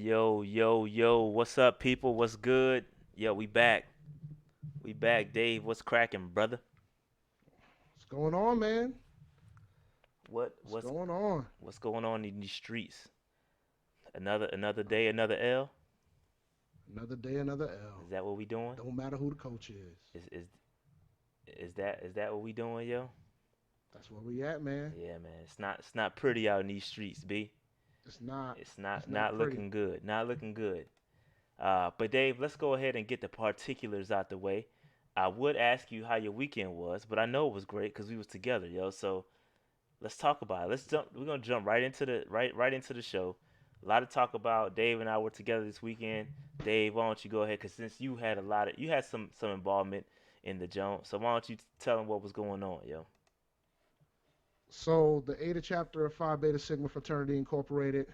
Yo, yo, yo, what's up, people? What's good? Yo, we back. We back, Dave. What's cracking, brother? What's going on, man? What What's what's going on? what's going on in these streets? Another day, another L? Another day, another Is L. that what we doing? Don't matter who the coach is. Is that what we doing, yo? That's where we at, man. Yeah, man. It's not pretty out in these streets, B. It's not. It's not It's not not pretty. looking good. Not looking good. But Dave, let's go ahead and get the particulars out the way. I would ask you how your weekend was, but I know it was great because we was together, yo. So let's talk about it. Let's jump. We're gonna jump right into the show. A lot to talk about. Dave and I were together this weekend. Dave, why don't you go ahead? Cause since you had some involvement in the jump. So why don't you tell them what was going on, yo? So the Ada chapter of Phi Beta Sigma Fraternity Incorporated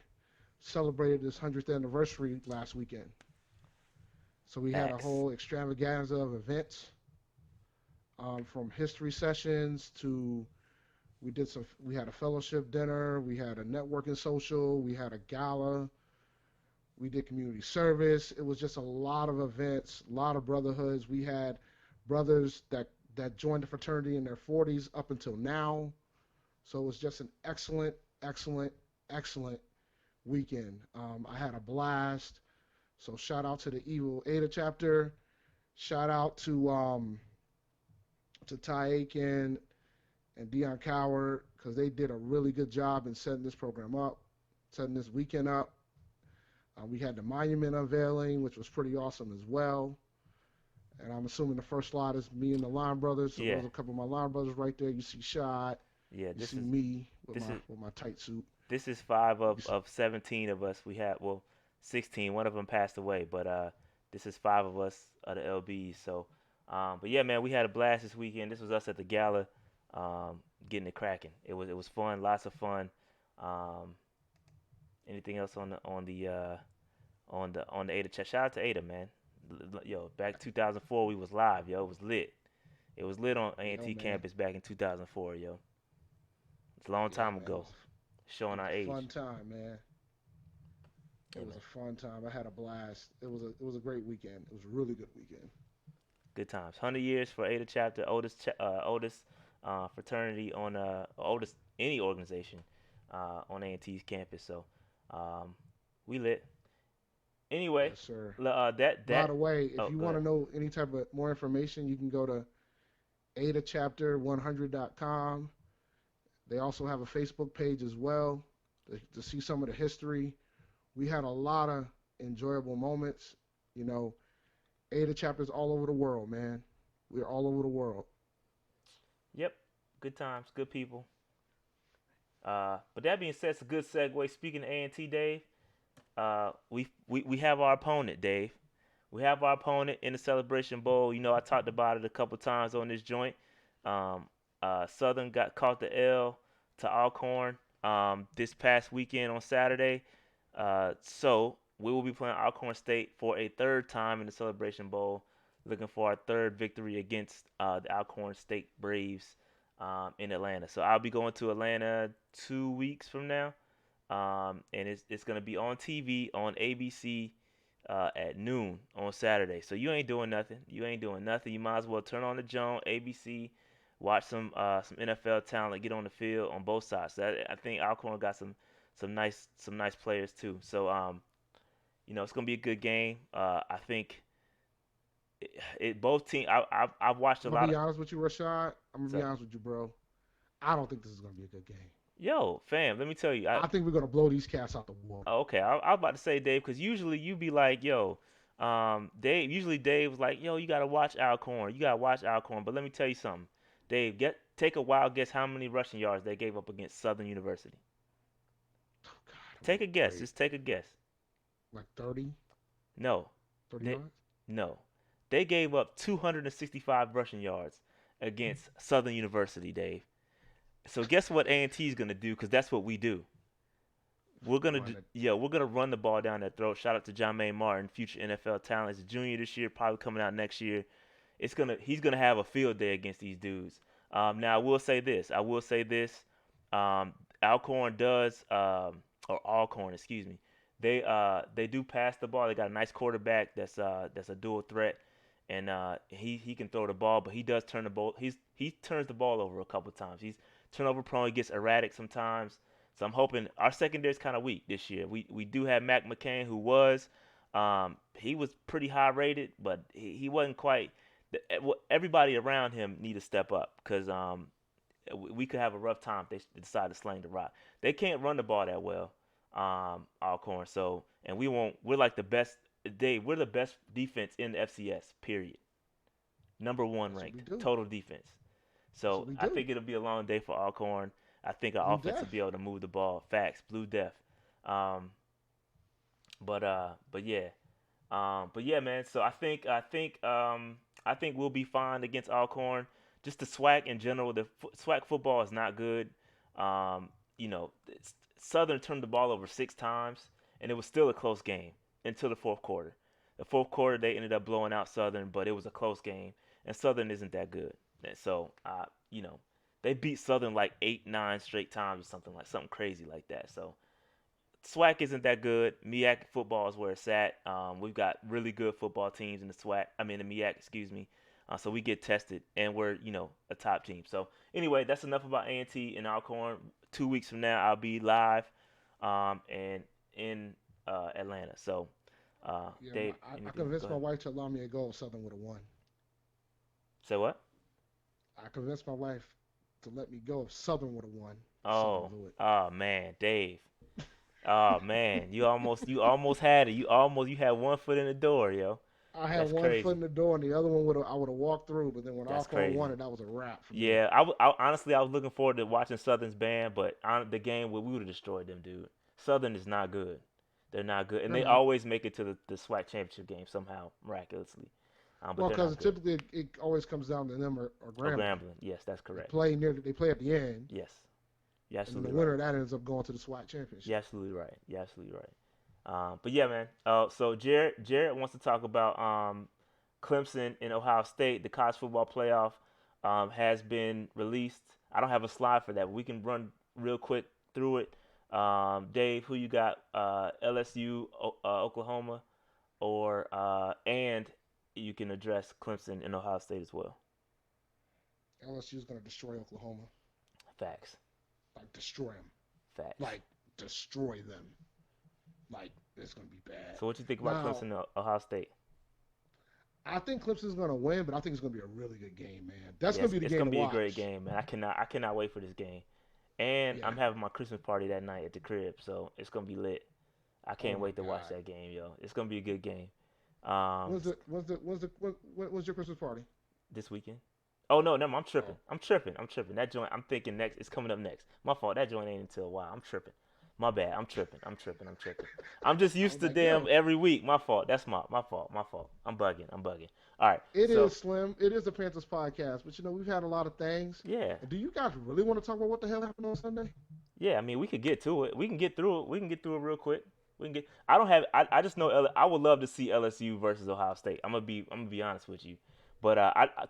celebrated its 100th anniversary last weekend. So we had a Facts. whole extravaganza of events, from history sessions to we had a fellowship dinner, we had a networking social, we had a gala, we did community service. It was just a lot of events, a lot of brotherhoods. We had brothers that joined the fraternity in their 40s up until now. So it was just an excellent, excellent, excellent weekend. I had a blast. So shout out to the Evil Ada chapter. Shout out to Ty Aiken and Dion Coward because they did a really good job in setting this program up, setting this weekend up. We had the monument unveiling, which was pretty awesome as well. And I'm assuming the first slide is me and the Line Brothers. So Yeah, those are a couple of my Line Brothers right there. You see Shot, yeah. you see me with This my is with my tight suit. this is five You see, of 17 of us. We had, well, 16. One of them passed away, but this is five of us of the LBs. So, but yeah, man, we had a blast this weekend. This was us at the gala, um, getting it cracking. It was fun, lots of fun. Um, Anything else on the Ada chat? Shout out to Ada, man. Yo, back 2004, we was live, yo. It was lit. It was lit on yo A&T man, campus back in 2004, yo. It's a long yeah time man, ago, it showing was our a age. fun time, man. It Yeah, was man. a fun time. I had a blast. It was a great weekend. It was a really good weekend. Good times. 100 years for Ada chapter, oldest fraternity oldest any organization on A&T's campus. So um, we lit. Anyway, Yes, sir. that By that the way, if oh, you go want ahead. to know any type of more information, you can go to adachapter100.com. They also have a Facebook page as well to see some of the history. We had a lot of enjoyable moments. You know, Ada chapters all over the world, man. We're all over the world. Yep, good times, good people. But that being said, it's a good segue. Speaking of A&T, Dave, we have our opponent, Dave. We have our opponent in the Celebration Bowl. You know, I talked about it a couple times on this joint. Um, Southern got caught the L to Alcorn this past weekend on Saturday. So we will be playing Alcorn State for a third time in the Celebration Bowl, looking for our third victory against the Alcorn State Braves in Atlanta. So I'll be going to Atlanta 2 weeks from now, and it's gonna be on TV on ABC at noon on Saturday. So you ain't doing nothing. You ain't doing nothing. You might as well turn on the Joan ABC, watch some NFL talent get on the field on both sides. So I think Alcorn got some nice players too. So it's gonna be a good game. I think it both team. I've watched a I'm gonna lot be of. honest with you, Rashad. I'm gonna What's be up? honest with you, bro. I don't think this is gonna be a good game. Yo, fam, let me tell you. I think we're gonna blow these cats out the water. Okay, I was about to say Dave, because usually you be like, yo, Dave. Usually Dave was like, yo, you gotta watch Alcorn. You gotta watch Alcorn. But let me tell you something, Dave. Take a wild guess how many rushing yards they gave up against Southern University. Oh God, I'm Take a guess. afraid. Just take a guess. Like 30, No, 30 they yards. no, they gave up 265 rushing yards against Southern University, Dave. So guess what A&T is gonna do? Because that's what we do. Run it. We're gonna run the ball down their throat. Shout out to John May Martin, future NFL talent. He's a junior this year, probably coming out next year. He's gonna have a field day against these dudes. Now I will say this. I will say this. Alcorn does or Alcorn, excuse me. they do pass the ball. They got a nice quarterback that's a dual threat, and he can throw the ball, but he does turn the ball. He turns the ball over a couple times. He's turnover prone. He gets erratic sometimes. So I'm hoping our secondary is kind of weak this year. We do have Mac McCain, who he was pretty high rated, but he wasn't quite. Everybody around him need to step up because we could have a rough time if they decide to sling the rock. They can't run the ball that well, Alcorn. So, and we won't. We're like the best. We're the best defense in the FCS. Period. Number one That's what we ranked do. total defense. That's what So we I do. think it'll be a long day for Alcorn. I think our Blue offense will Death. be able to move the ball. Facts, Blue Death. Um, but yeah, man. So I think we'll be fine against Alcorn. Just the SWAC in general. The SWAC football is not good. Um, Southern turned the ball over 6 times, and it was still a close game until the fourth quarter. The fourth quarter they ended up blowing out Southern, but it was a close game, and Southern isn't that good. And so they beat Southern like 8, 9 straight times or something crazy like that. So SWAC isn't that good. MEAC football is where it's at. We've got really good football teams in the SWAC. I mean, the MEAC, excuse me. So we get tested, and we're a top team. So anyway, that's enough about A&T and Alcorn. 2 weeks from now, I'll be live, and in Atlanta. So, Yeah, Dave, I anything? Go convinced my ahead. wife to allow me to go if Southern would have won. Say what? I convinced my wife to let me go if Southern would have won. Southern Oh, blew it. oh man, Dave. Oh man, you almost had it. You had one foot in the door, yo. I had That's one foot crazy. in the door, and the other one I would have walked through. But then when That's Alcorn won crazy. it, that was a wrap for me. Yeah, honestly, I was looking forward to watching Southern's band, but the game we would have destroyed them, dude. Southern is not good. They're not good, and They're they not. always make it to the SWAC championship game somehow, miraculously. But Well, they're not because good. typically it always comes down to them or Or Grambling. Grambling, yes, that's They correct. play near. They play at the end, Yes, you're and then the absolutely winner right. of that ends up going to the SWAT You're championship. absolutely right. You're absolutely right. But yeah, man. So Jared wants to talk about Clemson and Ohio State. The college football playoff has been released. I don't have a slide for that, but we can run real quick through it. Dave, who you got? LSU, Oklahoma, or and you can address Clemson and Ohio State as well. LSU is going to destroy Oklahoma, Facts. like destroy them, Facts. like destroy them, like it's going to be bad. So what you think about Now, Clemson and Ohio State? I think Clemson's going to win, but I think it's going to be a really good game, man. That's going Yes, to be the it's game gonna to be a great watch. game, man. I cannot wait for this game. And Yeah. I'm having my Christmas party that night at the crib, so it's gonna be lit. I Oh can't my wait to watch God. that game, yo. It's gonna be a good game. Um, When's your Christmas party? this weekend. Oh no, no, I'm tripping. Oh, I'm tripping. That joint, I'm thinking next. It's coming up next. My fault. That joint ain't until a while. I'm tripping. My bad. I'm tripping. I'm just I used was to like, them yo, every week. My fault. That's my fault. My fault. I'm bugging. All right. it So is Slim. It is the Panthers podcast, but we've had a lot of things. yeah, And do you guys really want to talk about what the hell happened on Sunday? yeah. I mean, we could get to it. We can get through it. We can get through it real quick. We can get. I don't have. I just know. I would love to see LSU versus Ohio State. I'm gonna be honest with you. But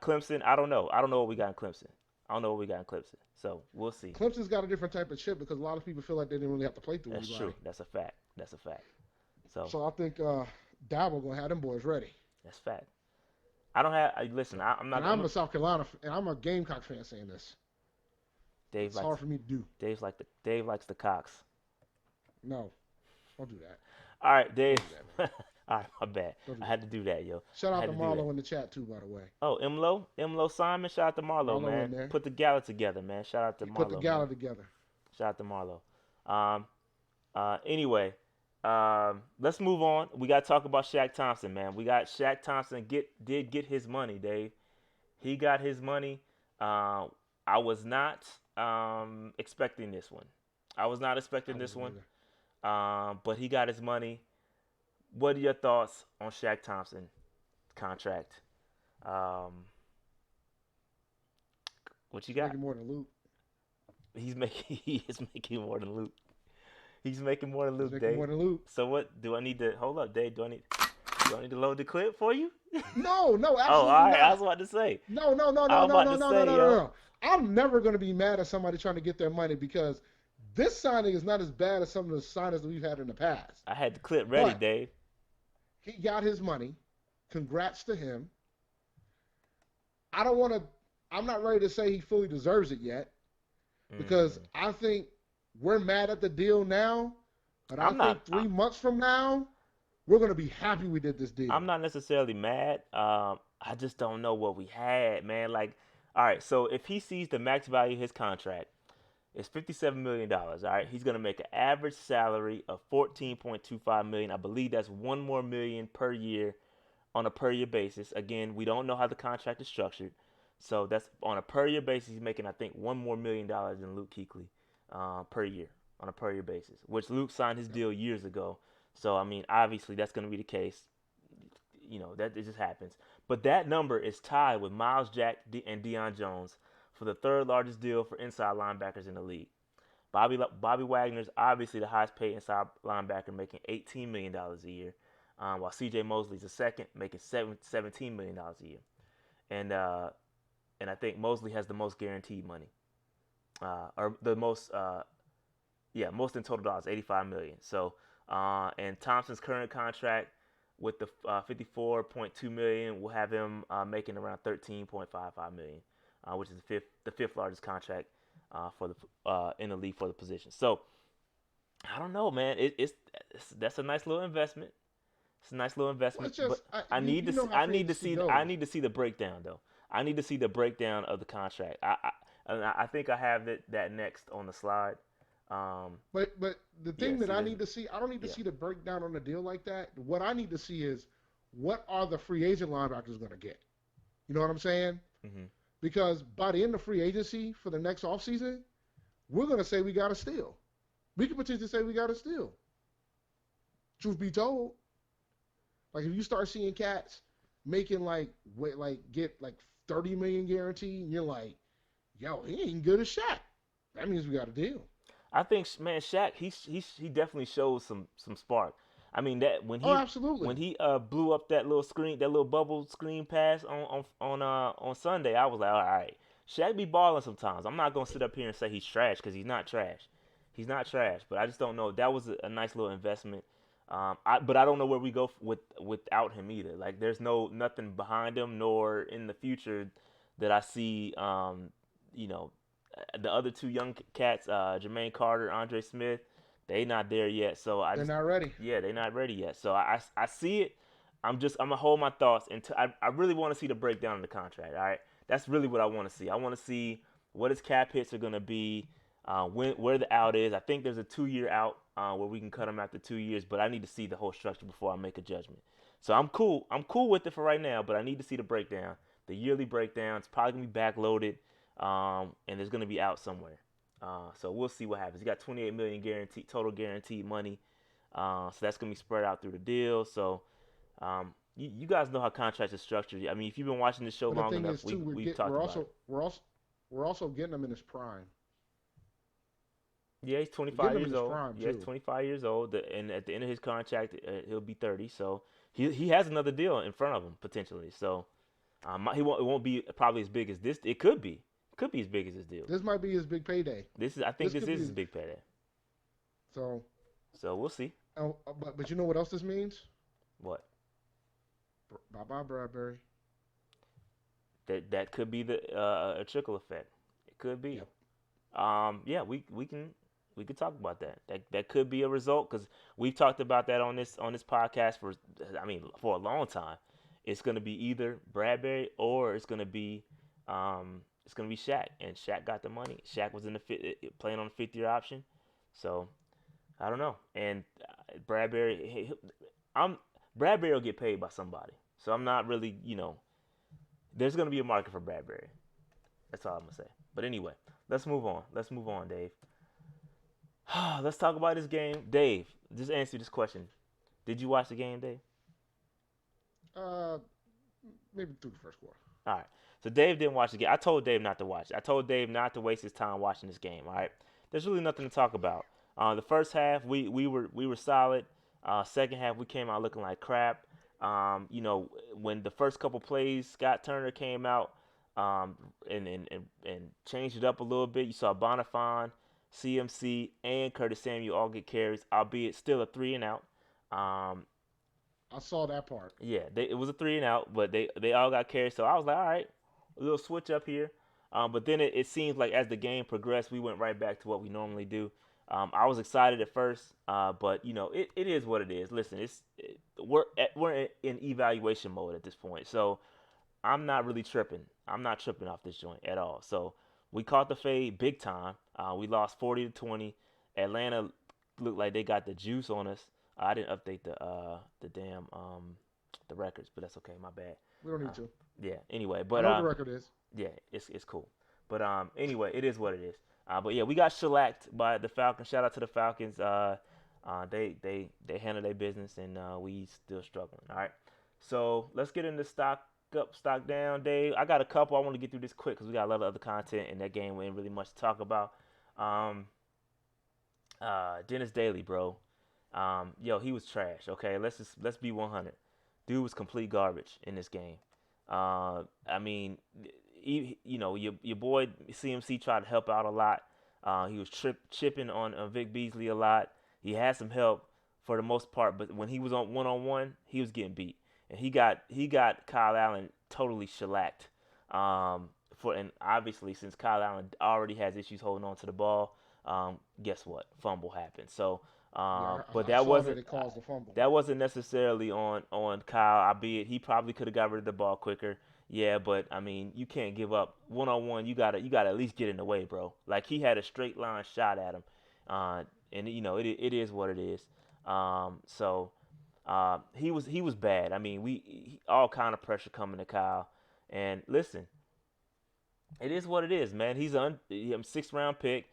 Clemson. I don't know. I don't know what we got in Clemson. I don't know what we got in Clemson. So we'll see. Clemson's got a different type of chip because a lot of people feel like they didn't really have to play through That's anybody. true. That's a fact. That's a fact. So So I think Dabo gonna have them boys ready. that's fact. I don't have. Listen. So, I'm and not. I'm a South Carolina, and I'm a Gamecock fan saying this. Dave It's likes. hard for me to do. Dave likes the Cox. No, don't do that. All right, Dave. Don't do that, man. All right, my bad. Don't do I had that. to do that, yo. Shout I out had to to do that. Marlo in the chat too, by the way. Oh, Imlo Simon. Shout out to Marlo, Marlo man. in there. Put the gala together, man. Shout out to He put the Marlo, man. gala together. Shout out to Marlo. Um, anyway, let's move on. We got to talk about Shaq Thompson, man. We got Shaq Thompson did get his money, Dave. He got his money. I was not expecting this one. I was not I expecting this wasn't one. either. But he got his money. What are your thoughts on Shaq Thompson contract? Um, what you He's got? making more than Luke. He is making more than Luke. He's making more than He's Luke, making Dave. more than Luke. So what do I need to hold up, Dave? Do I need to load the clip for you? No, no, Oh, all absolutely right. I not. was about to say. No, no, no, I no, was no, about no, to no, no, say, no, no, yo. no. I'm never going to be mad at somebody trying to get their money because this signing is not as bad as some of the signings that we've had in the past. I had the clip ready, But Dave. he got his money. Congrats to him. I don't want to. I'm not ready to say he fully deserves it yet because Mm. I think we're mad at the deal now, but I I'm not. think 3 months from now we're gonna be happy we did this deal. I'm not necessarily mad. I just don't know what we had, man. Like, all right, so if he sees the max value of his contract is $57 million, all right, he's gonna make an average salary of 14.25 million. I believe that's one more million per year on a per year basis. Again, we don't know how the contract is structured, so that's on a per year basis. He's making, I think, $1 more million than Luke Kuechly per year on a per year basis, which Luke signed his deal years ago. So I mean, obviously that's going to be the case. That it just happens. But that number is tied with Miles Jack and Deion Jones for the third largest deal for inside linebackers in the league. Bobby Wagner's obviously the highest paid inside linebacker, making $18 million a year, while C.J. Mosley's the second, making $17 million a year. And and I think Mosley has the most guaranteed money, or the most, most in total dollars, 85 million. So, and Thompson's current contract with the 54.2 million will have him making around 13.55 million, which is the fifth largest contract for the in the league for the position. So I don't know, man. That's a nice little investment. It's a nice little Well, investment, it's but just I need to you know see, how free agency I goes. need to see the breakdown though. I need to see the breakdown of the contract. I think I have that next on the slide. Um, But the yeah, thing that see, I there's need to see, I don't need to yeah. see the breakdown on a deal like that. What I need to see is what are the free agent linebackers going to get? You know what I'm saying? Hmm. Because by the end of free agency for the next offseason, we're going to say we got a steal. We could potentially say we got a steal. Truth be told, like if you start seeing cats making get like 30 million guaranteed, and you're like, yo, he ain't good as Shaq. That means we got a deal. I think, man, Shaq, he definitely shows some spark. I mean that when Oh, he absolutely. blew up that little screen, that little bubble screen pass on Sunday, I was like, all right, Shaq be balling sometimes. I'm not gonna sit up here and say he's trash because he's not trash. He's not trash, but I just don't know. That was a nice little investment. But I don't know where we go without him either. Like there's nothing behind him, nor in the future that I see. You know, the other two young cats, Jermaine Carter, Andre Smith, they not there yet. So They're not ready. yeah, they not ready yet. So I see it. I'm gonna hold my thoughts until I really want to see the breakdown of the contract. All right, that's really what I want to see. I want to see what his cap hits are gonna be, where the out is. I think there's a 2 year out where we can cut him after 2 years, but I need to see the whole structure before I make a judgment. So I'm cool. I'm cool with it for right now, but I need to see the breakdown, the yearly breakdown. It's probably gonna be backloaded, and it's gonna be out somewhere. So we'll see what happens. He got 28 million guaranteed total guaranteed money, so that's gonna be spread out through the deal. So you guys know how contracts are structured. I mean, if you've been watching this show But the long thing enough, is, too, we've talked about it. we're also getting him in his prime. Yeah, he's We're getting 25 him in years his old. prime Yeah, he's too. 25 years old, and at the end of his contract, he'll be 30. So he has another deal in front of him potentially. So it won't be probably as big as this. It could be as big as this deal. This might be his big payday. I think This this could is be his his, big payday. so. So we'll see But you know what else this means? what Bye bye Bradbury. that could be the a trickle effect. It could be. Yep. Yeah, we can talk about that. That could be a result because we've talked about that on this podcast for a long time. It's gonna be either Bradbury or it's gonna be Shaq, and Shaq got the money. Shaq was in playing on the 5th year option, so I don't know. And Bradbury, I'm Bradbury will get paid by somebody, so I'm not really there's gonna be a market for Bradbury. That's all I'm gonna say. But anyway, let's move on. Let's move on, Dave. Let's talk about this game, Dave. Just answer this question. Did you watch the game, Dave? Uh, Maybe through the first quarter. All right. So Dave didn't watch the game. I told Dave not to watch it. I told Dave not to waste his time watching this game. All right. There's really nothing to talk about. The first half we were solid. Second half we came out looking like crap. When the first couple plays, Scott Turner came out, and changed it up a little bit. You saw Bonifon CMC and Curtis Samuel all get carries, albeit still a 3 and out. Um, I saw that part. yeah, it was a 3 and out, but they all got carries. So I was like, all right, a little switch up here. But then it seems like as the game progressed, we went right back to what we normally do. I was excited at first, but it is what it is. Listen, we're in evaluation mode at this point, so I'm not really tripping. I'm not tripping off this joint at all. So we caught the fade big time. We lost 40-20. Atlanta looked like they got the juice on us. I didn't update the damn the records, but that's okay. My bad. We don't Uh, need to. yeah. Anyway, I but know what the record is. yeah, it's cool. But anyway, it is what it is. But yeah, we got shellacked by the Falcons. Shout out to the Falcons. They handle their business, and we still struggling. All right. So let's get into stock up, stock down, Dave. I got a couple. I want to get through this quick because we got a lot of other content in that game. We ain't really much to talk about. Um, Dennis Daly, bro. Yo, he was trash. Okay, let's be 100. Dude was complete garbage in this game. I mean, your boy CMC tried to help out a lot. He was chipping on Vic Beasley a lot. He had some help for the most part, but when he was on one, he was getting beat, and he got Kyle Allen totally shellacked. And obviously since Kyle Allen already has issues holding on to the ball, guess what? Fumble happened. So, Yeah, but I saw that it caused the fumble. that wasn't necessarily on Kyle. Albeit he probably could have got rid of the ball quicker. Yeah, but I mean, you can't give up 1-on-1. You gotta at least get in the way, bro. Like he had a straight line shot at him, and it is what it is. So he was bad. I mean, all kind of pressure coming to Kyle. And listen, it is what it is, man. He's a 6th round pick.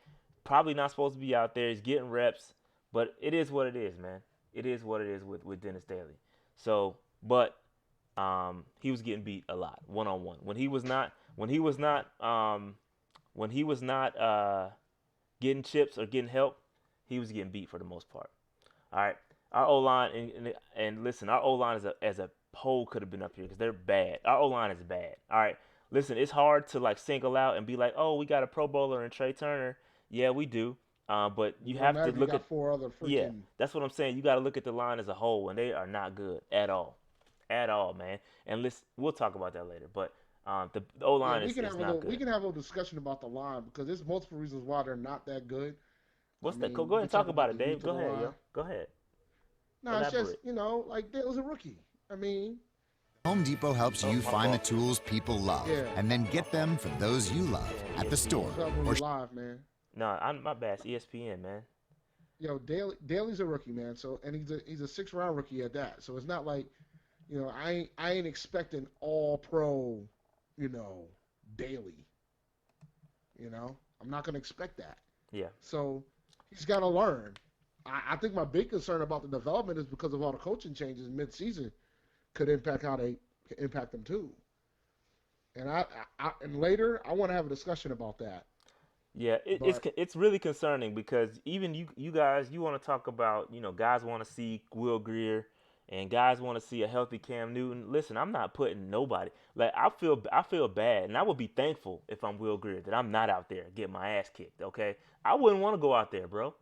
Probably not supposed to be out there. He's getting reps, but it is what it is, man. It is what it is with Dennis Daly. So, but he was getting beat a lot 1-on-1. When he was not getting chips or getting help, he was getting beat for the most part. All right, our O line and listen, our O line as a whole could have been up here because they're bad. Our O line is bad. All right, listen, it's hard to like single out and be like, oh, we got a Pro Bowler in Trey Turner. Yeah, we do. But you No have to matter if you look at got four other yeah, freaking. that's what I'm saying. You got to look at the line as a whole, and they are not good at all, man. And we'll talk about that later. But the O Yeah, line is not we good. can have a little discussion about the line because there's multiple reasons why they're not that good. I What's that? Go mean, go we ahead can and talk talk about about it, the Dave. youth Go of the ahead, line. yo. Go ahead. No, it's just Elaborate. like Dale was a rookie. I mean, Home Depot helps Oh, you my find the fault. tools people love yeah, and then get them for those you love at the store what's up when or we live, man? No, I'm my bad. It's ESPN, man. Yo, Daly's a rookie, man. So and he's a 6th round rookie at that. So it's not like I ain't expecting all pro, you know, Daly. I'm not gonna expect that. Yeah. So he's got to learn. I think my big concern about the development is because of all the coaching changes mid-season could impact how they impact them too. And and later I want to have a discussion about that. Yeah, But it's really concerning because even you guys you want to talk about guys want to see Will Greer and guys want to see a healthy Cam Newton. Listen, I'm not putting nobody like I feel bad and I would be thankful if I'm Will Greer that I'm not out there getting my ass kicked. Okay, I wouldn't want to go out there, bro.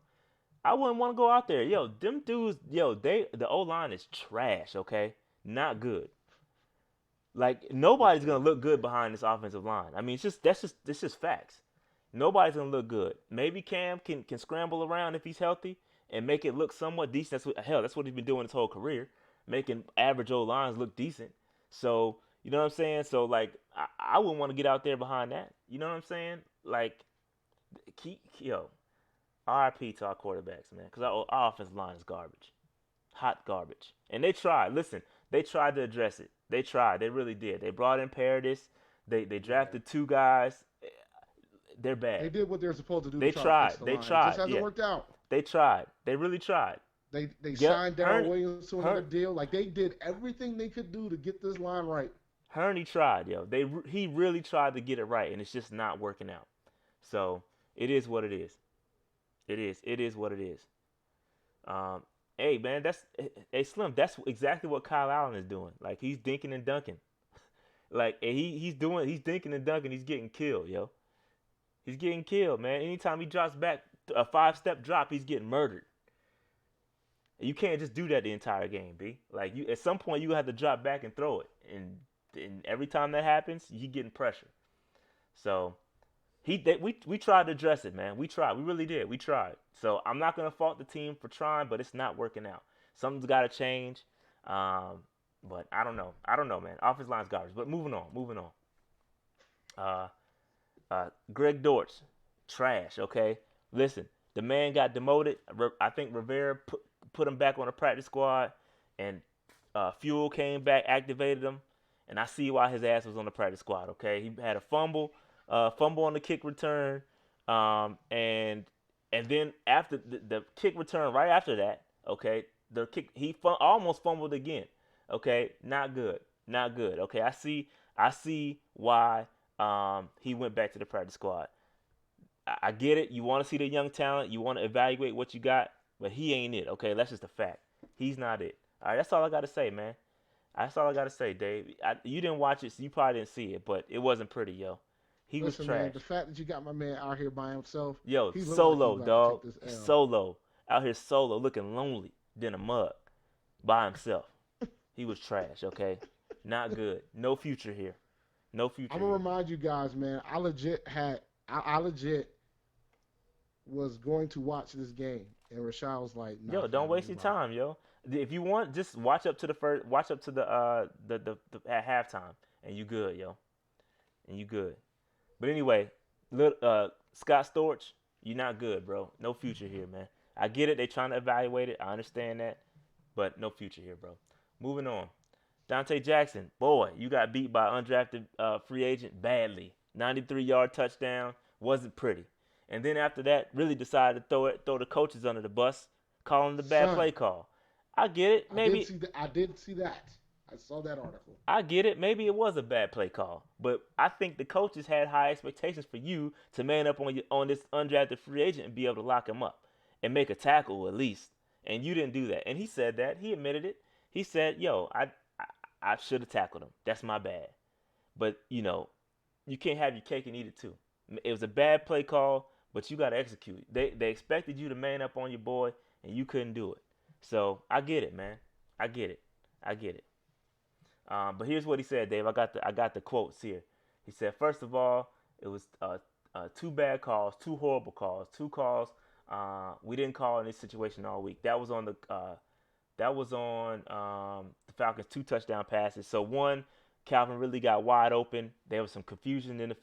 I wouldn't want to go out there. Yo, them dudes, the O line is trash. Okay, not good. Like nobody's gonna look good behind this offensive line. I mean, it's just facts. Nobody's gonna look good. Maybe Cam can scramble around if he's healthy and make it look somewhat decent. That's what he's been doing his whole career, making average old lines look decent. So you know what I'm saying. So like I wouldn't want to get out there behind that. You know what I'm saying? Like RIP to our quarterbacks, man, because our offensive line is garbage, hot garbage. And they tried. Listen, they tried to address it. They tried. They really did. They brought in Paradis. They yeah, drafted 2 guys. They're they bad. did what they're supposed to do to They try to fix tried. the They line. It just tried. hasn't Yeah, worked out. they tried. They really tried. They Get signed Daryl Hern, Williams to another Hern, deal. Like they did everything they could do to get this line right. Herney tried, yo. He really tried to get it right, and it's just not working out. So it is what it is. It is. It is what it is. Um, hey man, hey Slim. That's exactly what Kyle Allen is doing. Like he's dinking and dunking. Like and he's dinking and dunking. He's getting killed, yo. He's getting killed, man. Anytime he drops back a 5-step drop, he's getting murdered. You can't just do that the entire game, B. Like you, at some point, you have to drop back and throw it, and every time that happens, you getting pressure. So we tried to address it, man. We tried, we really did. We tried. So I'm not gonna fault the team for trying, but it's not working out. Something's got to change. But I don't know. I don't know, man. Offensive line's garbage. But moving on. Greg Dortch, trash. Okay, listen. The man got demoted. I think Rivera put him back on the practice squad, and Fuel came back, activated him, and I see why his ass was on the practice squad. Okay, he had a fumble on the kick return, and then after the kick return, right after that, okay, the kick almost fumbled again. Okay, not good. Okay, I see why he went back to the practice squad. I get it. You want to see the young talent. You want to evaluate what you got, but he ain't it. Okay, that's just a fact. He's not it. All right, that's all I got to say, man. That's all I got to say, Dave. You didn't watch it, so you probably didn't see it, but it wasn't pretty, yo. He was Listen, trash. man, the fact that you got my man out here by himself, Yo, he looked solo, like he dog. about to take this L. Solo. Out here solo, looking lonely, than a mug, by himself. He was trash, okay? Not good. No future here. No future I'm gonna here. remind you guys, man. I legit was going to watch this game, and Rashad was like, nah, Yo, don't waste your time, yo. If you want, just watch up to the at halftime, and you good, yo. And you good. But anyway, Scott Storch, you're not good, bro. No future here, man. I get it. They trying to evaluate it. I understand that, but no future here, bro. Moving on. Dante Jackson, boy, you got beat by undrafted free agent badly. 93-yard touchdown, wasn't pretty. And then after that, really decided to throw the coaches under the bus, calling the bad play call. I get it. Maybe I did see that. I saw that article. I get it. Maybe it was a bad play call, but I think the coaches had high expectations for you to man up on this undrafted free agent and be able to lock him up and make a tackle at least. And you didn't do that. And he said that. He admitted it. He said, "Yo, I should have tackled him. That's my bad." But you can't have your cake and eat it too. It was a bad play call, but you got to execute. They expected you to man up on your boy, and you couldn't do it. So I get it, man. I get it. But here's what he said, Dave. I got the quotes here. He said, first of all, it was 2 bad calls, 2 horrible calls, 2 calls we didn't call in this situation all week. That was on the Falcons' 2 touchdown passes. So one, Calvin Ridley got wide open. There was some confusion in the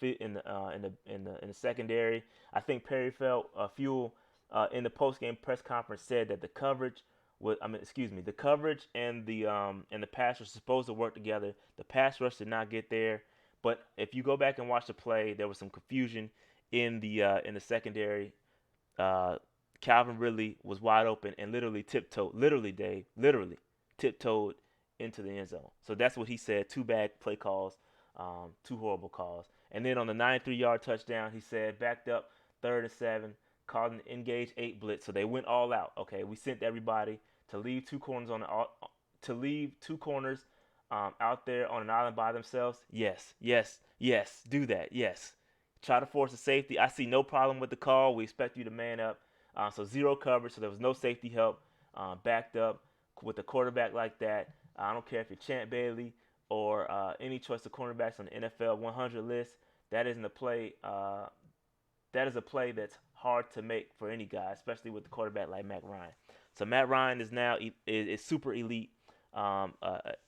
secondary. I think Perry Fuel in the post-game press conference said that the coverage and the pass rush supposed to work together. The pass rush did not get there, but if you go back and watch the play, there was some confusion in the secondary. Calvin Ridley was wide open and literally tiptoed into the end zone. So that's what he said. 2 bad play calls, 2 horrible calls. And then on the 93-yard touchdown, he said backed up 3rd and 7, called an engage 8 blitz. So they went all out. Okay, we sent everybody to leave 2 corners out there on an island by themselves. Yes, do that. Yes, try to force a safety. I see no problem with the call. We expect you to man up. So 0 coverage. So there was no safety help. Backed up with a quarterback like that. I don't care if you're Champ Bailey or any choice of cornerbacks on the NFL 100 list. That isn't a play. That is a play that's hard to make for any guy, especially with the quarterback like Matt Ryan. So Matt Ryan is now is super elite, an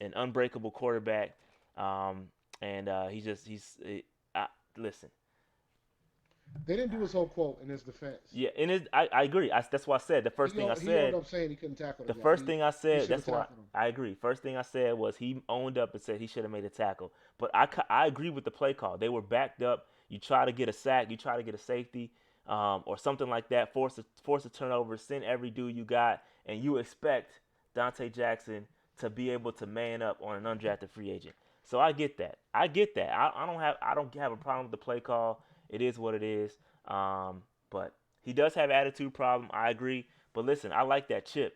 unbreakable quarterback, and listen. They didn't do his whole quote in his defense. Yeah, I agree. That's why I said the first thing I said. He ended up saying he couldn't tackle the first thing I said. That's why I agree. First thing I said was he owned up and said he should have made a tackle. But I agree with the play call. They were backed up. You try to get a sack. You try to get a safety, or something like that. Force a turnover. Send every dude you got, and you expect Dante Jackson to be able to man up on an undrafted free agent. So I get that. I don't have a problem with the play call. It is what it is. But he does have attitude problem. I agree. But listen, I like that chip.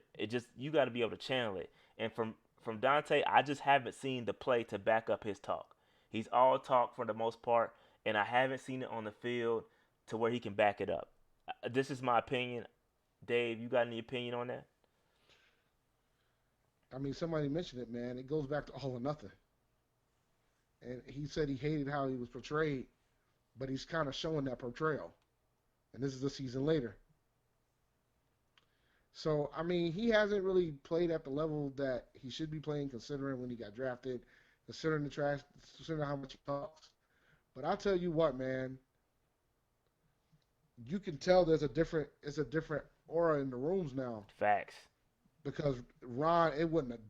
You got to be able to channel it. And from Dante, I just haven't seen the play to back up his talk. He's all talk for the most part, and I haven't seen it on the field to where he can back it up. This is my opinion. Dave, you got any opinion on that? I mean, somebody mentioned it, man. It goes back to all or nothing. And he said he hated how he was portrayed, but he's kind of showing that portrayal. And this is a season later. So, I mean, he hasn't really played at the level that he should be playing, considering when he got drafted, considering the trash, considering how much he talks. But I'll tell you what, man, you can tell it's a different aura in the rooms now Facts. because Ron,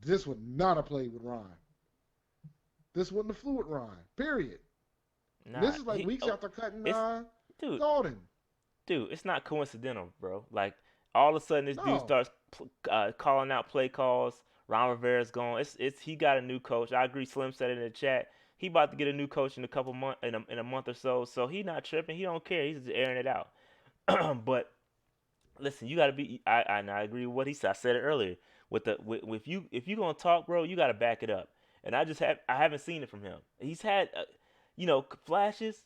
this would not have played with Ron. This wouldn't have flew with Ron. Period. And Nah, this is like weeks after cutting it's dude, Golden. it's not coincidental, bro. Like all of a sudden, this dude No, starts calling out play calls. Ron Rivera's gone. It's he got a new coach. I agree. Slim said it in the chat. He about to get a new coach in a couple month in a month or so. So he not tripping. He don't care. He's just airing it out. But listen, you got to be. I agree with what he said. I said it earlier. With you if you gonna talk, bro, you got to back it up. And I haven't seen it from him. He's had flashes,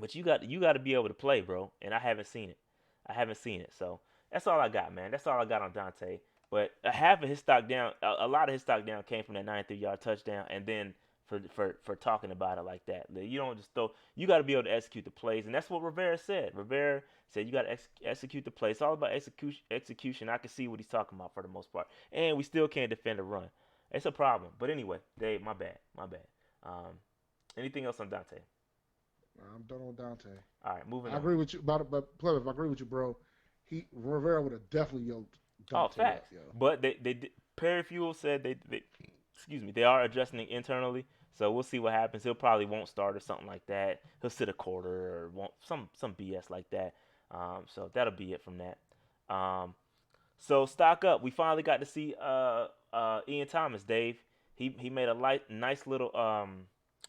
but you got to be able to play, bro. And I haven't seen it. I haven't seen it. So that's all I got, man. That's all I got on Dante. But half of his stock down, a lot of his stock down came from that 93-yard touchdown, and then for talking about it like that. You don't just throw. You got to be able to execute the plays, and that's what Rivera said. Rivera said you got to execute the plays. It's all about execution. I can see what he's talking about for the most part, and we still can't defend a run. It's a problem. But anyway, Dave, my bad. Um, Anything else on Dante? I'm done on Dante. All right, moving I on. agree with you about it, but Plymouth, I agree with you, bro. Rivera would have definitely yoked Oh, Dante up, facts. yo. But Perry Fuel said they excuse me, they are addressing it internally. So we'll see what happens. He'll probably won't start or something like that. He'll sit a quarter or won't some BS like that. So that'll be it from that. So stock up. We finally got to see Ian Thomas, Dave. He made a nice little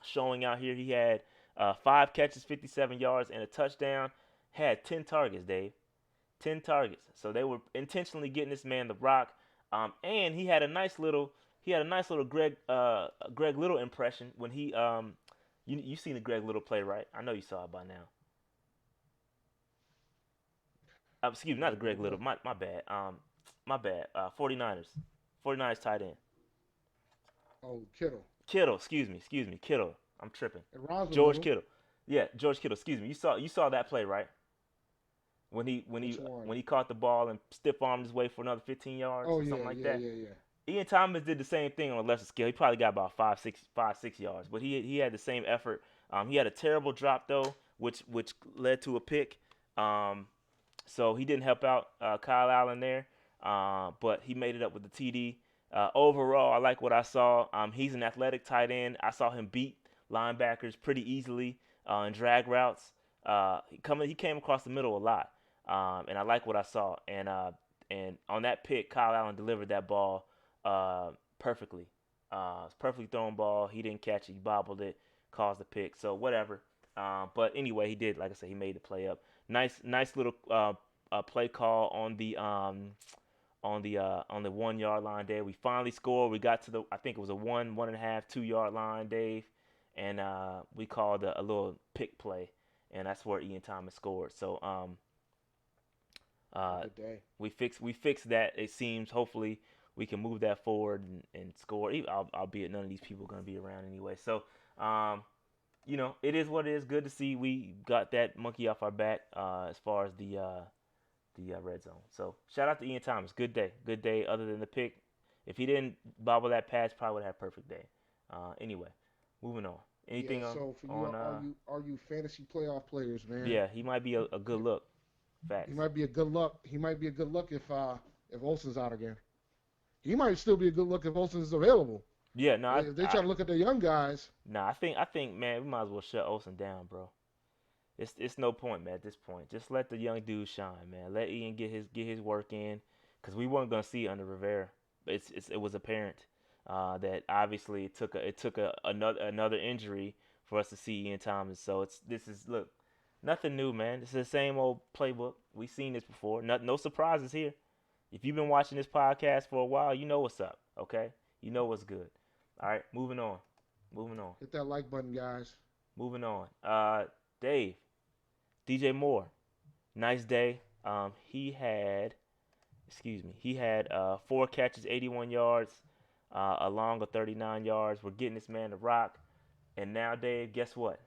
showing out here. He had 5 catches, 57 yards, and a touchdown. Had 10 targets, Dave. 10 targets. So they were intentionally getting this man the rock. And he had a nice little Greg Little impression when he you seen the Greg Little play, right? I know you saw it by now. Excuse me, not the Greg Little. My bad. My bad. 49ers. 49ers tight end. Oh, Kittle. Kittle, excuse me. Kittle. I'm tripping. And Ron's a George little. Kittle. Yeah, George Kittle, excuse me. You saw that play, right? When he when Which he one? when he caught the ball and stiff armed his way for another 15 yards Oh, or yeah, something like yeah, that. yeah, yeah. Ian Thomas did the same thing on a lesser scale. He probably got about 5, 6 yards, but he had the same effort. He had a terrible drop though, which led to a pick. Um, so he didn't help out Kyle Allen there, but he made it up with the TD. Overall, I like what I saw. He's an athletic tight end. I saw him beat linebackers pretty easily in drag routes. He came across the middle a lot, and I like what I saw. And on that pick, Kyle Allen delivered that ball perfectly. It's perfectly thrown ball. He didn't catch it. He bobbled it, caused the pick. So whatever. But anyway, he did. Like I said, he made the play up. Nice little play call on the 1 yard line, Dave. We finally scored. We got to I think it was a 1.5, 2 yard line, Dave, and we called a little pick play, and that's where Ian Thomas scored. So Good day. we fixed that. It seems hopefully we can move that forward and score. Albeit none of these people are going to be around anyway. So it is what it is. Good to see we got that monkey off our back as far as the red zone. So shout out to Ian Thomas. Good day. Other than the pick, if he didn't bobble that pass, probably would have a perfect day. Anyway, moving on. Anything Yeah, so for you, on are you fantasy playoff players, man? yeah, he might be a good look. Facts. He might be a good luck. He might be a good look if Olsen's out again. He might still be a good look if Olsen's available. Yeah, no, If they try to look at the young guys. nah, I think, man, we might as well shut Olsen down, bro. It's no point, man. At this point, just let the young dude shine, man. Let Ian get his work in, cause we weren't gonna see it under Rivera. It was apparent that obviously it took another injury for us to see Ian Thomas. So this is look, nothing new, man. This is the same old playbook. We've seen this before. No surprises here. If you've been watching this podcast for a while, you know what's up. Okay, you know what's good. All right, moving on. Hit that like button, guys. Moving on. Dave, DJ Moore. Nice day. He had 4 catches, 81 yards, a long of 39 yards. We're getting this man to rock. And now, Dave, guess what?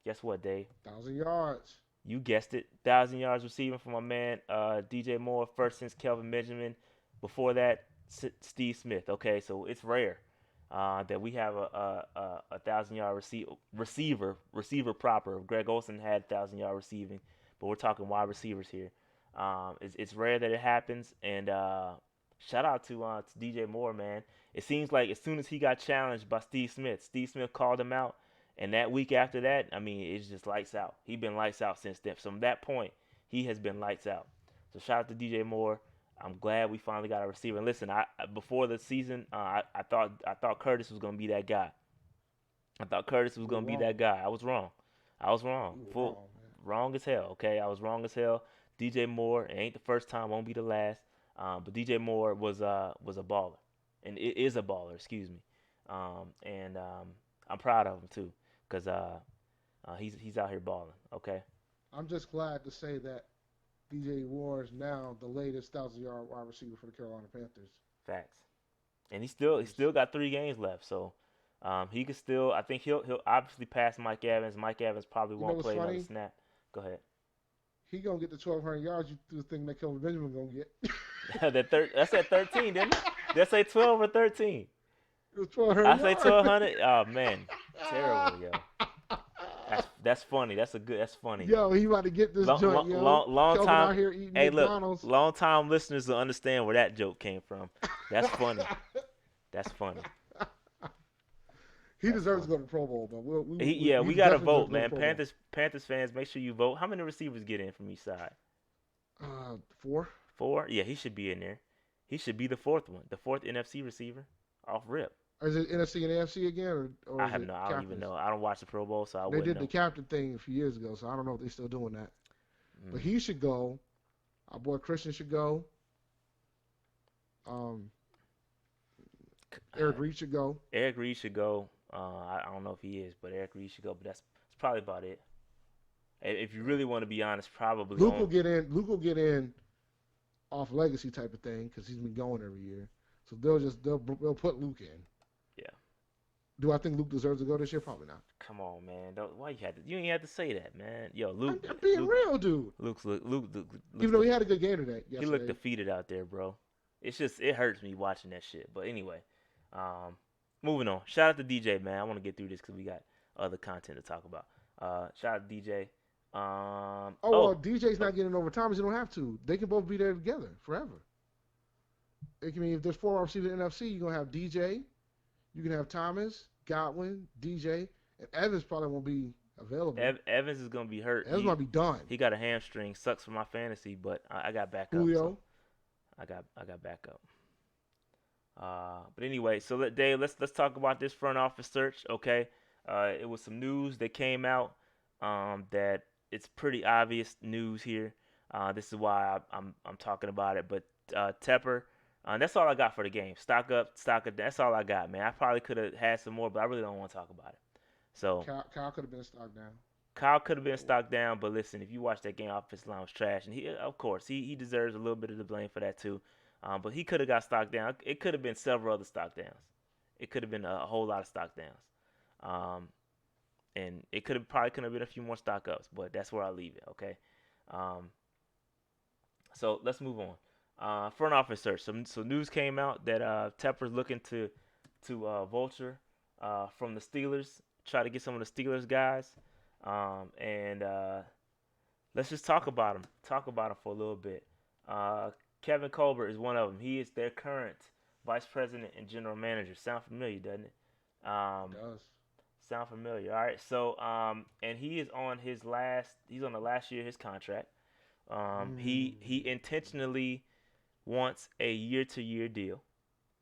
Guess what, Dave? 1,000 yards. You guessed it. 1,000 yards receiving from my man DJ Moore, first since Kelvin Benjamin. Before that, Steve Smith. Okay, so it's rare that we have a 1,000-yard receiver proper. Greg Olsen had 1,000-yard receiving, but we're talking wide receivers here. It's rare that it happens, and shout out to DJ Moore, man. It seems like as soon as he got challenged by Steve Smith called him out, and that week after that, I mean, it's just lights out. He's been lights out since then. From that point, he has been lights out. So shout out to DJ Moore. I'm glad we finally got a receiver. And listen, before the season, I thought Curtis was gonna be that guy. I thought Curtis was You gonna were be wrong. that guy. I was wrong. I was wrong. You were Full wrong, man. wrong as hell. Okay, I was wrong as hell. DJ Moore, it ain't the first time, won't be the last. But DJ Moore was a baller, and it is a baller. Excuse me. And I'm proud of him too, cause he's out here balling. Okay, I'm just glad to say that DJ Moore is now the latest 1,000-yard wide receiver for the Carolina Panthers. facts. And he He's, still got 3 games left, so he could still. I think he'll obviously pass Mike Evans. Mike Evans probably you know won't what's play another funny? snap. Go ahead. He gonna get the 1,200 yards. You do think that Kelvin Benjamin gonna get? That's at 13, didn't it? Did I say 12 or 13? It was 1,200 I say yards. 1,200. Oh man, terrible, yo. That's funny. That's funny, Yo, yo. he about to get this Long, joint, long, yo. long, long Kelvin time. out here eating Hey, look, McDonald's. long time listeners will understand where that joke came from. That's funny. That's funny. He That's deserves funny. to go to the Pro Bowl, but Yeah, he we gotta definitely vote, deserves to go to man. the Pro Bowl. Panthers fans, make sure you vote. How many receivers get in from each side? 4. 4? Yeah, he should be in there. He should be the fourth one, the fourth NFC receiver off rip. Or is it NFC and AFC again, or is it I don't even captains? know. I don't watch the Pro Bowl, so I They wouldn't did the know. captain thing a few years ago, so I don't know if they're still doing that. But Mm. he should go. Our boy Christian should go. Um, Eric Reed should go. Eric Reed should go. I don't know if he is, but Eric Reed should go. But that's probably about it. If you really want to be honest, probably Luke on. will get in. Luke will get in off legacy type of thing because he's been going every year. So they'll put Luke in. Yeah. Do I think Luke deserves to go this year? Probably not. Come on, man. Why you ain't have to say that, man. Yo, Luke. I'm being Luke, real, dude. Luke Even though he had a good game today, he looked yesterday. defeated out there, bro. It hurts me watching that shit. But anyway, moving on. Shout out to DJ, man. I want to get through this because we got other content to talk about. Shout out to DJ. Well, DJ's not getting overtime. You don't have to. They can both be there together forever. It can mean if there's 4 receivers in the NFC, you're gonna have DJ. You can have Thomas, Godwin, DJ, and Evans probably won't be available. Evans is gonna be hurt. Evans might be done. He got a hamstring. Sucks for my fantasy, but I got backup. Julio. So I got backup. But anyway, so Dave, let's talk about this front office search. Okay, it was some news that came out that it's pretty obvious news here. This is why I'm talking about it. But Tepper, that's all I got for the game. Stock up. That's all I got, man. I probably could have had some more, but I really don't want to talk about it. So Kyle could have been stock down. Kyle could have been stocked down, but listen, if you watch that game, offensive line was trash, and of course, he deserves a little bit of the blame for that too. But he could have got stocked down. It could have been several other stock downs. It could have been a whole lot of stock downs. And it probably could have been a few more stock ups, but that's where I leave it. Okay. So let's move on. Front office search. So news came out that Tepper's looking to vulture from the Steelers, try to get some of the Steelers guys. And let's just talk about him. Talk about him for a little bit. Kevin Colbert is one of them. He is their current vice president and general manager. Sound familiar, doesn't it? It does. Sound familiar. All right. So, and he is on he's on the last year of his contract. He intentionally wants a year-to-year deal.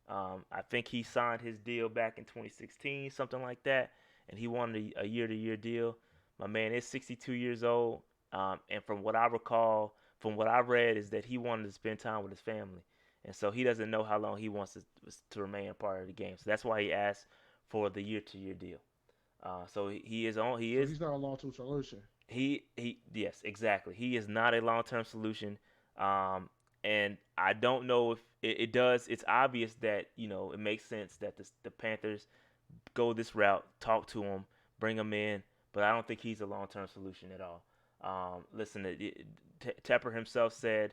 I think he signed his deal back in 2016, something like that, and he wanted a year-to-year deal. My man is 62 years old, and from what I recall, from what I read, is that he wanted to spend time with his family, and so he doesn't know how long he wants to remain a part of the game. So that's why he asked for the year-to-year deal. So he is on. He So is. he's not a long-term solution. Yes, exactly. He is not a long-term solution. And I don't know if it does. It's obvious that it makes sense that the Panthers go this route, talk to him, bring him in, but I don't think he's a long-term solution at all. Listen, Tepper himself said,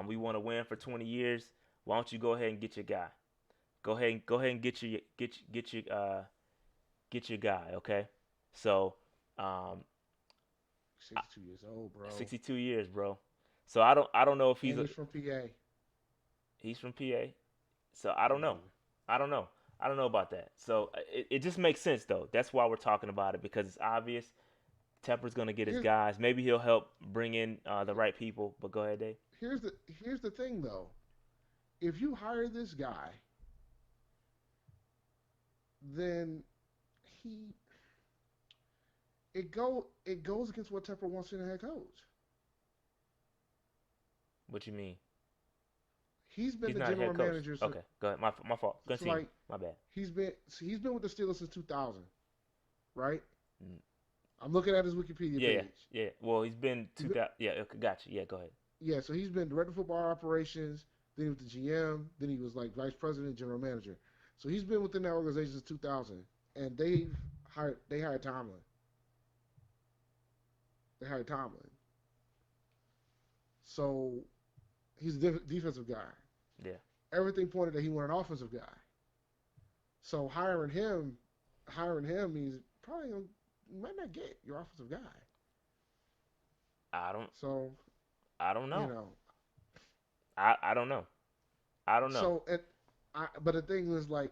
"We want to win for 20 years. Why don't you go ahead and get your guy? Go ahead and get your guy, okay?" So, um, 62 years old, bro. 62 years, bro. So I don't know if And he's from PA. he's from PA. So I don't know. Hmm. I don't know. I don't know about that. So it just makes sense though. That's why we're talking about it because it's obvious. Tepper's gonna get his Here's guys. Maybe he'll help bring in the right people. But go ahead, Dave. here's the thing though. If you hire this guy, then he it goes against what Tepper wants in a head coach. What you mean? He's been He's the not a head general coach. manager since Okay, go ahead. My fault. it's Continue. like My bad. he's been with the Steelers since 2000, right? Mm. I'm looking at his Wikipedia Yeah, page. yeah. Well, he's been He's been, 2000. Yeah, okay, gotcha. Yeah, go ahead. yeah, so he's been director of football operations, then he was the GM, then he was like vice president, general manager. So he's been within that organization since 2000, and they hired Tomlin. They hired Tomlin. So he's a defensive guy. Yeah. Everything pointed that he wanted an offensive guy. So hiring him means probably you might not get your offensive guy. I don't. So I don't you know. know, I don't know. I don't know. so but the thing is like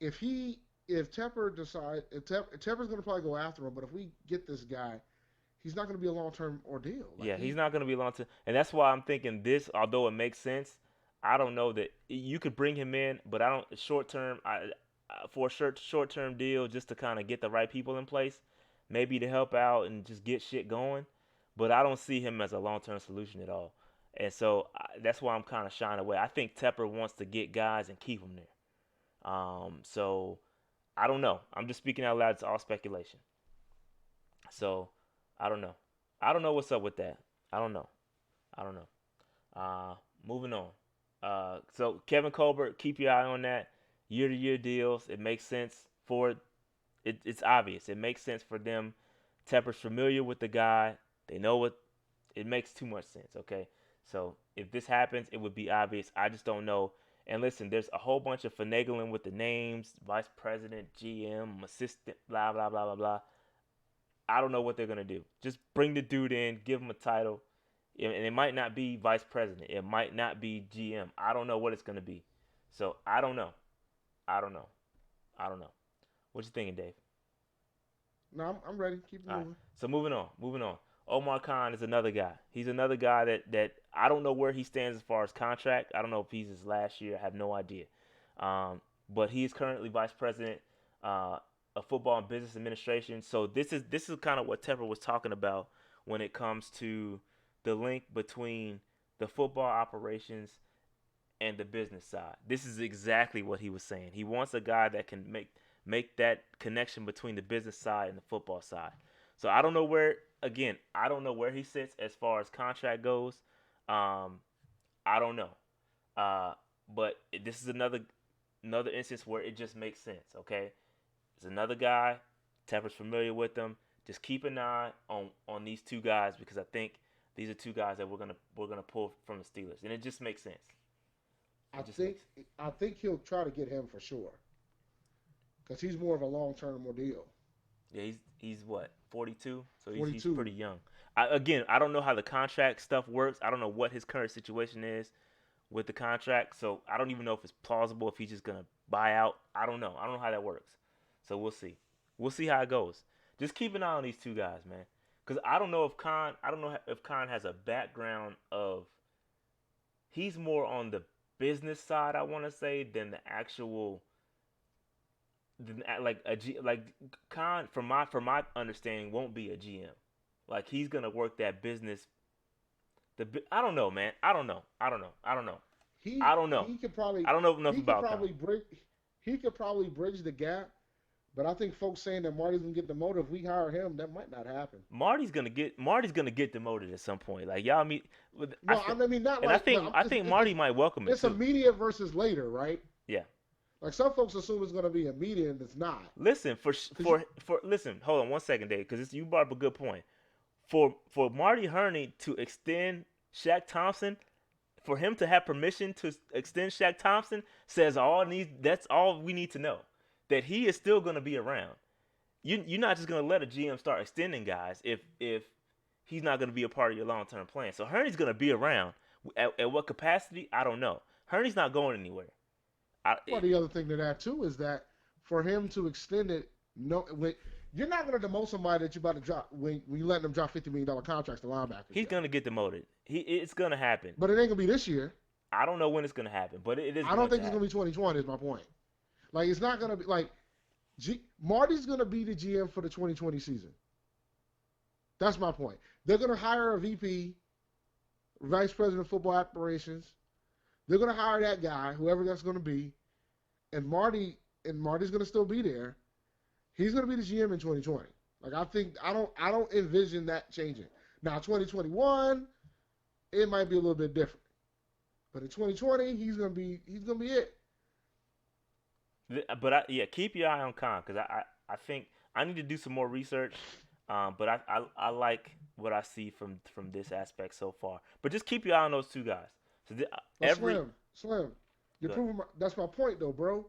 if Tepper decides Tepper's going to probably go after him, but if we get this guy, he's not going to be a long term ordeal. Like Yeah, he's not going to be long term, and that's why I'm thinking this. Although it makes sense, I don't know that you could bring him in, but I don't short term. For a short term deal, just to kind of get the right people in place, maybe to help out and just get shit going. But I don't see him as a long term solution at all, and so that's why I'm kind of shying away. I think Tepper wants to get guys and keep them there. So I don't know. I'm just speaking out loud. It's all speculation. So I don't know. I don't know what's up with that. I don't know. I don't know. Moving on. So Kevin Colbert, keep your eye on that. Year to year deals. It makes sense for it's obvious. It makes sense for them. Tepper's familiar with the guy. They know what it makes too much sense, okay? So if this happens, it would be obvious. I just don't know. And listen, there's a whole bunch of finagling with the names, vice president, GM, assistant, blah blah blah blah blah. I don't know what they're gonna do. Just bring the dude in, give him a title, and it might not be vice president. It might not be GM. I don't know what it's gonna be. So I don't know. I don't know. I don't know. What you thinking, Dave? no, I'm ready. Keep it All right. moving. So moving on. Moving on. Omar Khan is another guy. He's another guy that I don't know where he stands as far as contract. I don't know if he's his last year. I have no idea. But he is currently vice president of football and business administration. So this is kind of what Tepper was talking about when it comes to the link between the football operations and the business side. This is exactly what he was saying. He wants a guy that can make that connection between the business side and the football side. So I don't know where again, I don't know where he sits as far as contract goes. Um, I don't know. Uh, but this is another instance where it just makes sense. Okay, it's another guy. Tepper's familiar with them. Just keep an eye on these two guys because I think these are two guys that we're gonna pull from the Steelers, and it just makes sense. I It just think makes I think he'll try to get him for sure because he's more of a long term ordeal. Yeah, he's what 42, so he's 42. pretty young. Again, I don't know how the contract stuff works. I don't know what his current situation is with the contract, so I don't even know if it's plausible if he's just gonna buy out. I don't know. I don't know how that works. So we'll see. We'll see how it goes. Just keep an eye on these two guys, man, because I don't know if Khan. I don't know if Khan has a background of. He's more on the business side, I want to say, than the actual like like Khan from my understanding won't be a GM. Like he's gonna work that business. I don't know, man. I don't know. I don't know. I don't know. He I don't know. he could probably I don't know enough he could about Khan. probably bridge he could probably bridge the gap But I think folks saying that Marty's gonna get demoted if we hire him, that might not happen. Marty's gonna get demoted at some point. Like y'all meet with I No, I think mean not and I like, but think I think Marty might welcome it it's too. immediate versus later, right? Yeah. Like some folks assume it's gonna be immediate, and it's not. Listen Cause you, listen. Hold on one second, Dave, because you brought up a good point. For Marty Herney to extend Shaq Thompson, for him to have permission to extend Shaq Thompson, says all needs. That's all we need to know. That he is still going to be around. You're not just going to let a GM start extending guys if he's not going to be a part of your long term plan. So Herney's going to be around. At what capacity? I don't know. Herney's not going anywhere. well, the other thing to that too is that for him to extend it, no, you're not gonna demote somebody that you about to drop when you let them drop $50 million contracts to linebackers. He's going to get demoted. It's going to happen. But it ain't gonna be this year. I don't know when it's going to happen, but it is. I don't think it's gonna be 2020. Is my point. Like it's not gonna be like Marty's gonna be the GM for the 2020 season. That's my point. They're gonna hire a VP, Vice President of Football Operations. They're gonna hire that guy, whoever that's gonna be, and Marty's gonna still be there. He's gonna be the GM in 2020. Like I don't envision that changing. Now 2021, it might be a little bit different. But in 2020, he's gonna be it. But keep your eye on Khan because I think I need to do some more research. But I like what I see from this aspect so far. But just keep your eye on those two guys. So Slim, you're proving that's my point though, bro.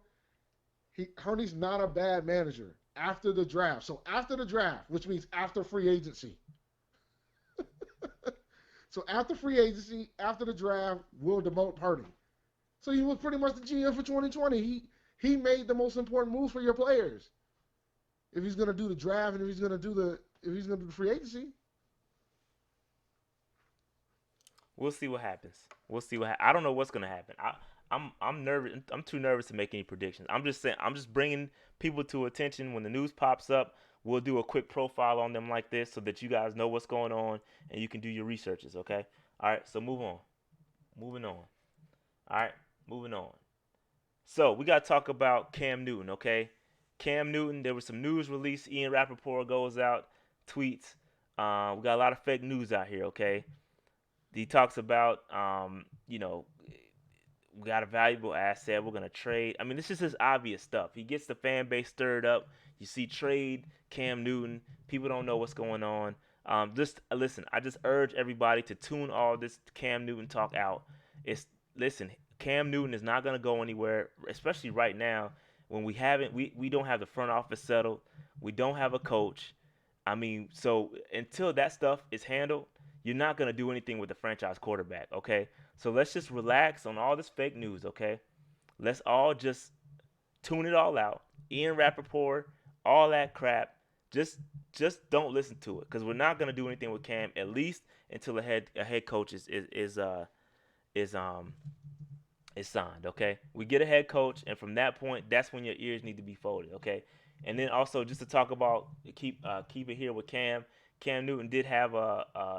Herney's not a bad manager after the draft. So after the draft, which means after free agency. So after free agency, after the draft, we'll demote Purdy. So he was pretty much the GM for 2020. He made the most important moves for your players. If he's gonna do the draft and if he's gonna do the free agency. We'll see what happens. I don't know what's gonna happen. I'm nervous. I'm too nervous to make any predictions. I'm just saying. I'm just bringing people to attention when the news pops up. We'll do a quick profile on them like this so that you guys know what's going on and you can do your researches. Okay. All right. So moving on. All right. Moving on. So we got to talk about Cam Newton. Okay. Cam Newton. There was some news released. Ian Rappaport goes out, tweets. We got a lot of fake news out here. Okay. He talks about, we got a valuable asset. We're going to trade. I mean, this is just obvious stuff. He gets the fan base stirred up. You see trade Cam Newton. People don't know what's going on. Just listen, I just urge everybody to tune all this Cam Newton talk out. Listen, Cam Newton is not going to go anywhere, especially right now when we don't have the front office settled. We don't have a coach. I mean, so until that stuff is handled, you're not going to do anything with the franchise quarterback, okay? So let's just relax on all this fake news, okay? Let's all just tune it all out. Ian Rappaport, all that crap. Just don't listen to it because we're not going to do anything with Cam at least until a head coach is signed, okay? We get a head coach, and from that point, that's when your ears need to be folded, okay? And then also just to talk about keep it here with Cam. Cam Newton did have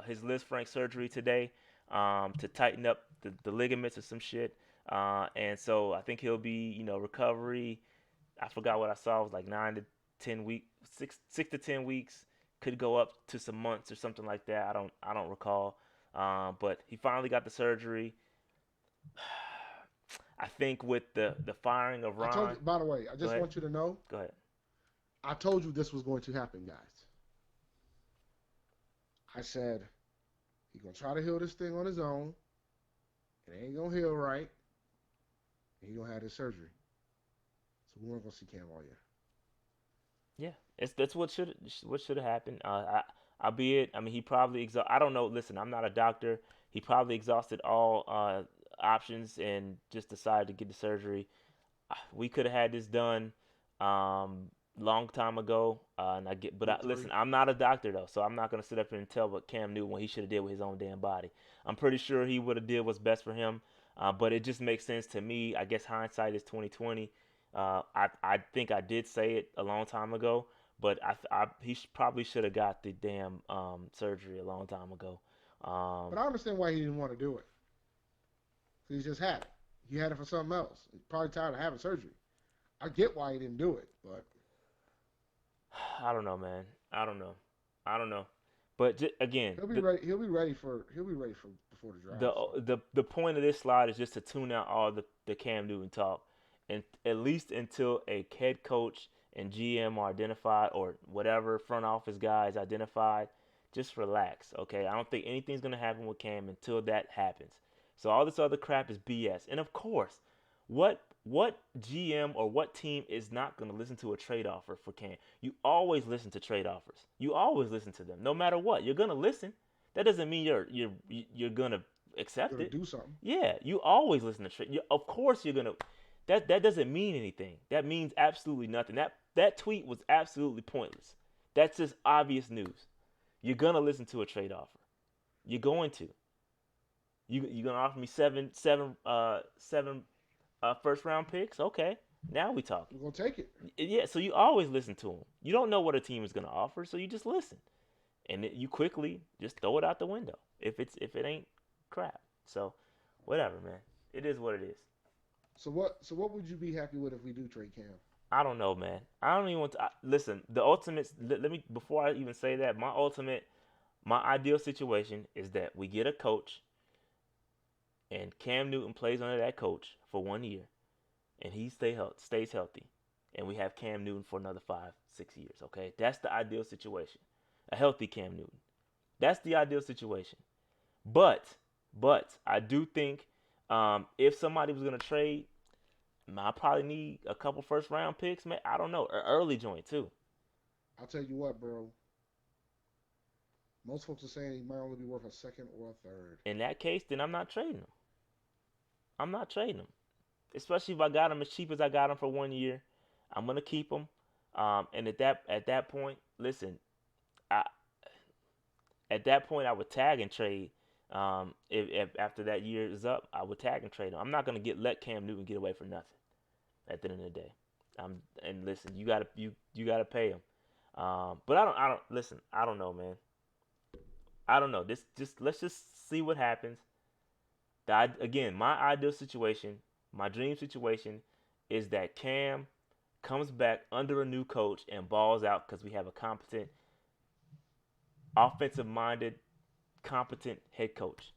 his Liz Frank surgery today to tighten up the ligaments or some shit. And so I think he'll be, recovery. I forgot what I saw. It was like 9 to 10 weeks, 6 to 10 weeks. Could go up to some months or something like that. I don't recall. But he finally got the surgery. I think with the firing of Ron. I told you, by the way, I just want you to know. Go ahead. I told you this was going to happen, guys. I said, he's going to try to heal this thing on his own. It ain't going to heal right. And he's going to have his surgery. So we weren't going to see Cam all year. Yeah, that's what should have happened. Albeit, I mean, he probably I don't know. Listen, I'm not a doctor. He probably exhausted all options and just decided to get the surgery. We could have had this done long time ago, listen, I'm not a doctor though, so I'm not gonna sit up here and tell what Cam knew when he should have did with his own damn body. I'm pretty sure he would have did what's best for him, but it just makes sense to me. I guess hindsight is 2020. I think I did say it a long time ago, but he probably should have got the damn surgery a long time ago. But I understand why he didn't want to do it. He just had it. He had it for something else. He's probably tired of having surgery. I get why he didn't do it, but I don't know, man. I don't know. I don't know. But again, He'll be ready. He'll be ready for. He'll be ready for before the the draft. So the point of this slide is just to tune out all the Cam Newton talk, and at least until a head coach and GM are identified or whatever front office guy is identified, just relax, okay? I don't think anything's gonna happen with Cam until that happens. So all this other crap is BS. And of course, what GM or what team is not gonna listen to a trade offer for Cam? You always listen to trade offers. You always listen to them, no matter what. You're gonna listen. That doesn't mean you're gonna accept gonna it. do something. Yeah, you always listen to trade. Of course you're gonna. That doesn't mean anything. That means absolutely nothing. That tweet was absolutely pointless. That's just obvious news. You're gonna listen to a trade offer. You're going to. You're gonna offer me seven first round picks? Okay, now we talking. We're gonna take it. Yeah, so you always listen to them. You don't know what a team is gonna offer, so you just listen, and you quickly just throw it out the window if it ain't crap. So, whatever, man. It is what it is. So what? So what would you be happy with if we do trade Cam? I don't know, man. I don't even want to listen. The ultimate. Let me before I even say that. My ideal situation is that we get a coach, and Cam Newton plays under that coach for 1 year, and he stays healthy, and we have Cam Newton for another 5, 6 years. Okay, that's the ideal situation. A healthy Cam Newton. That's the ideal situation. But I do think if somebody was gonna trade, I probably need a couple first round picks. Man, I don't know, an early joint too. I'll tell you what, bro. Most folks are saying he might only be worth a second or a third. In that case, then I'm not trading him. I'm not trading him, especially if I got him as cheap as I got him for 1 year. I'm gonna keep him. And at that point, listen, I at that point I would tag and trade. If after that year is up, I would tag and trade him. I'm not gonna let Cam Newton get away for nothing. At the end of the day, and listen, you gotta pay him. But I don't listen. I don't know, man. I don't know. This just let's just see what happens. Again, my ideal situation, my dream situation, is that Cam comes back under a new coach and balls out because we have a competent, offensive-minded, competent head coach.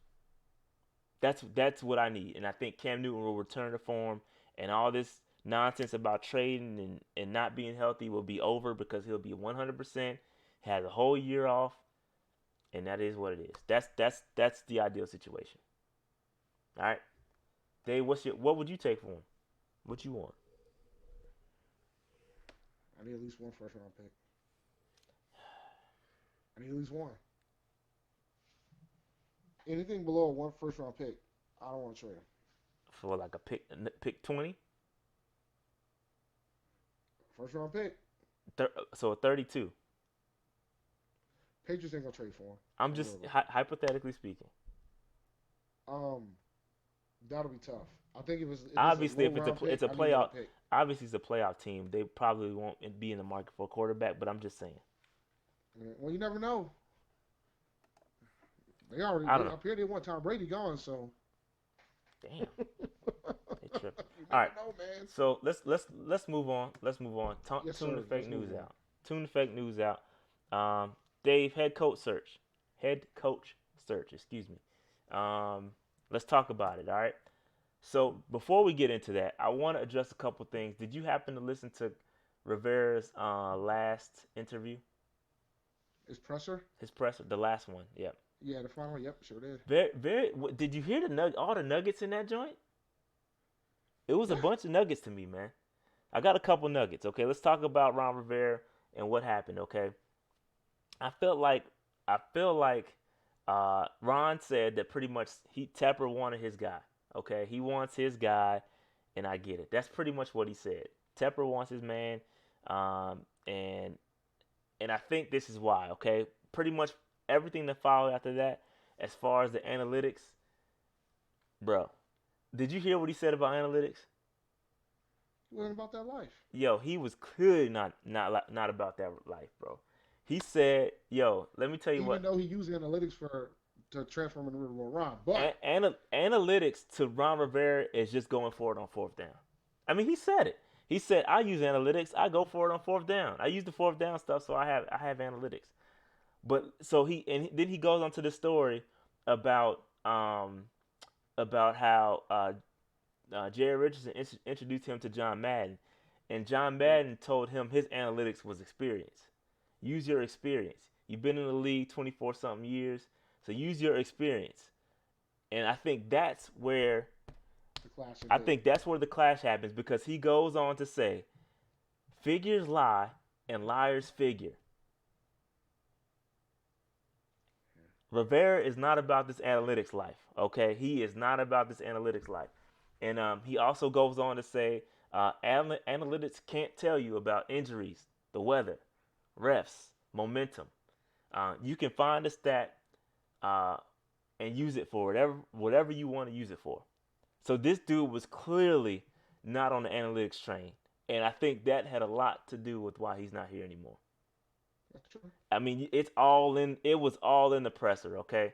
That's what I need, and I think Cam Newton will return to form, and all this nonsense about trading and not being healthy will be over because he'll be 100%, has a whole year off, and that is what it is. That's the ideal situation. All right, Dave, what would you take for him? What you want? I need at least one first round pick. I need at least one. Anything below one first round pick, I don't want to trade him. For like a pick 20, First round pick. so a 32. Patriots ain't gonna trade for him. I'm just hypothetically speaking. That'll be tough. I think if Obviously, if it's a playoff, obviously it's a playoff team. They probably won't be in the market for a quarterback. But I'm just saying. Well, you never know. They already up here. They want Tom Brady gone, so. Damn. They tripping. You All right. never know, man. So let's move on. Let's move on. Yes, Tune sir. the fake Let's news move on. out. Tune the fake news out. Dave, head coach search. Head coach search. Excuse me. Let's talk about it. All right. So before we get into that, I want to address a couple things. Did you happen to listen to Rivera's last interview? His presser? His presser, the last one. Yep. Yeah, the final. Yep, sure did. Very. Did you hear all the nuggets in that joint? It was a bunch of nuggets to me, man. I got a couple nuggets. Okay, let's talk about Ron Rivera and what happened. Okay, I feel like Ron said that pretty much Tepper wanted his guy. Okay, he wants his guy, and I get it. That's pretty much what he said. Tepper wants his man, and I think this is why. Okay, pretty much everything that followed after that, as far as the analytics, bro. Did you hear what he said about analytics? He wasn't about that life. Yo, he was clearly not about that life, bro. He said, "Yo, let me tell you what." Even though he used analytics to transform into Ron, but Analytics to Ron Rivera is just going for it on fourth down. I mean, he said it. He said, I use analytics. I go for it on fourth down. I use the fourth down stuff, so I have analytics. But so then he goes on to the story about how Jerry Richardson introduced him to John Madden, and John Madden told him his analytics was experience. Use your experience. You've been in the league 24 something years, so use your experience. And I think that's where the clash happens, because he goes on to say, figures lie and liars figure. Rivera is not about this analytics life, okay? He is not about this analytics life. And he also goes on to say, analytics can't tell you about injuries, the weather, refs, momentum. You can find a stat and use it for whatever you want to use it for. So this dude was clearly not on the analytics train. And I think that had a lot to do with why he's not here anymore. That's true. I mean, it was all in the presser, okay?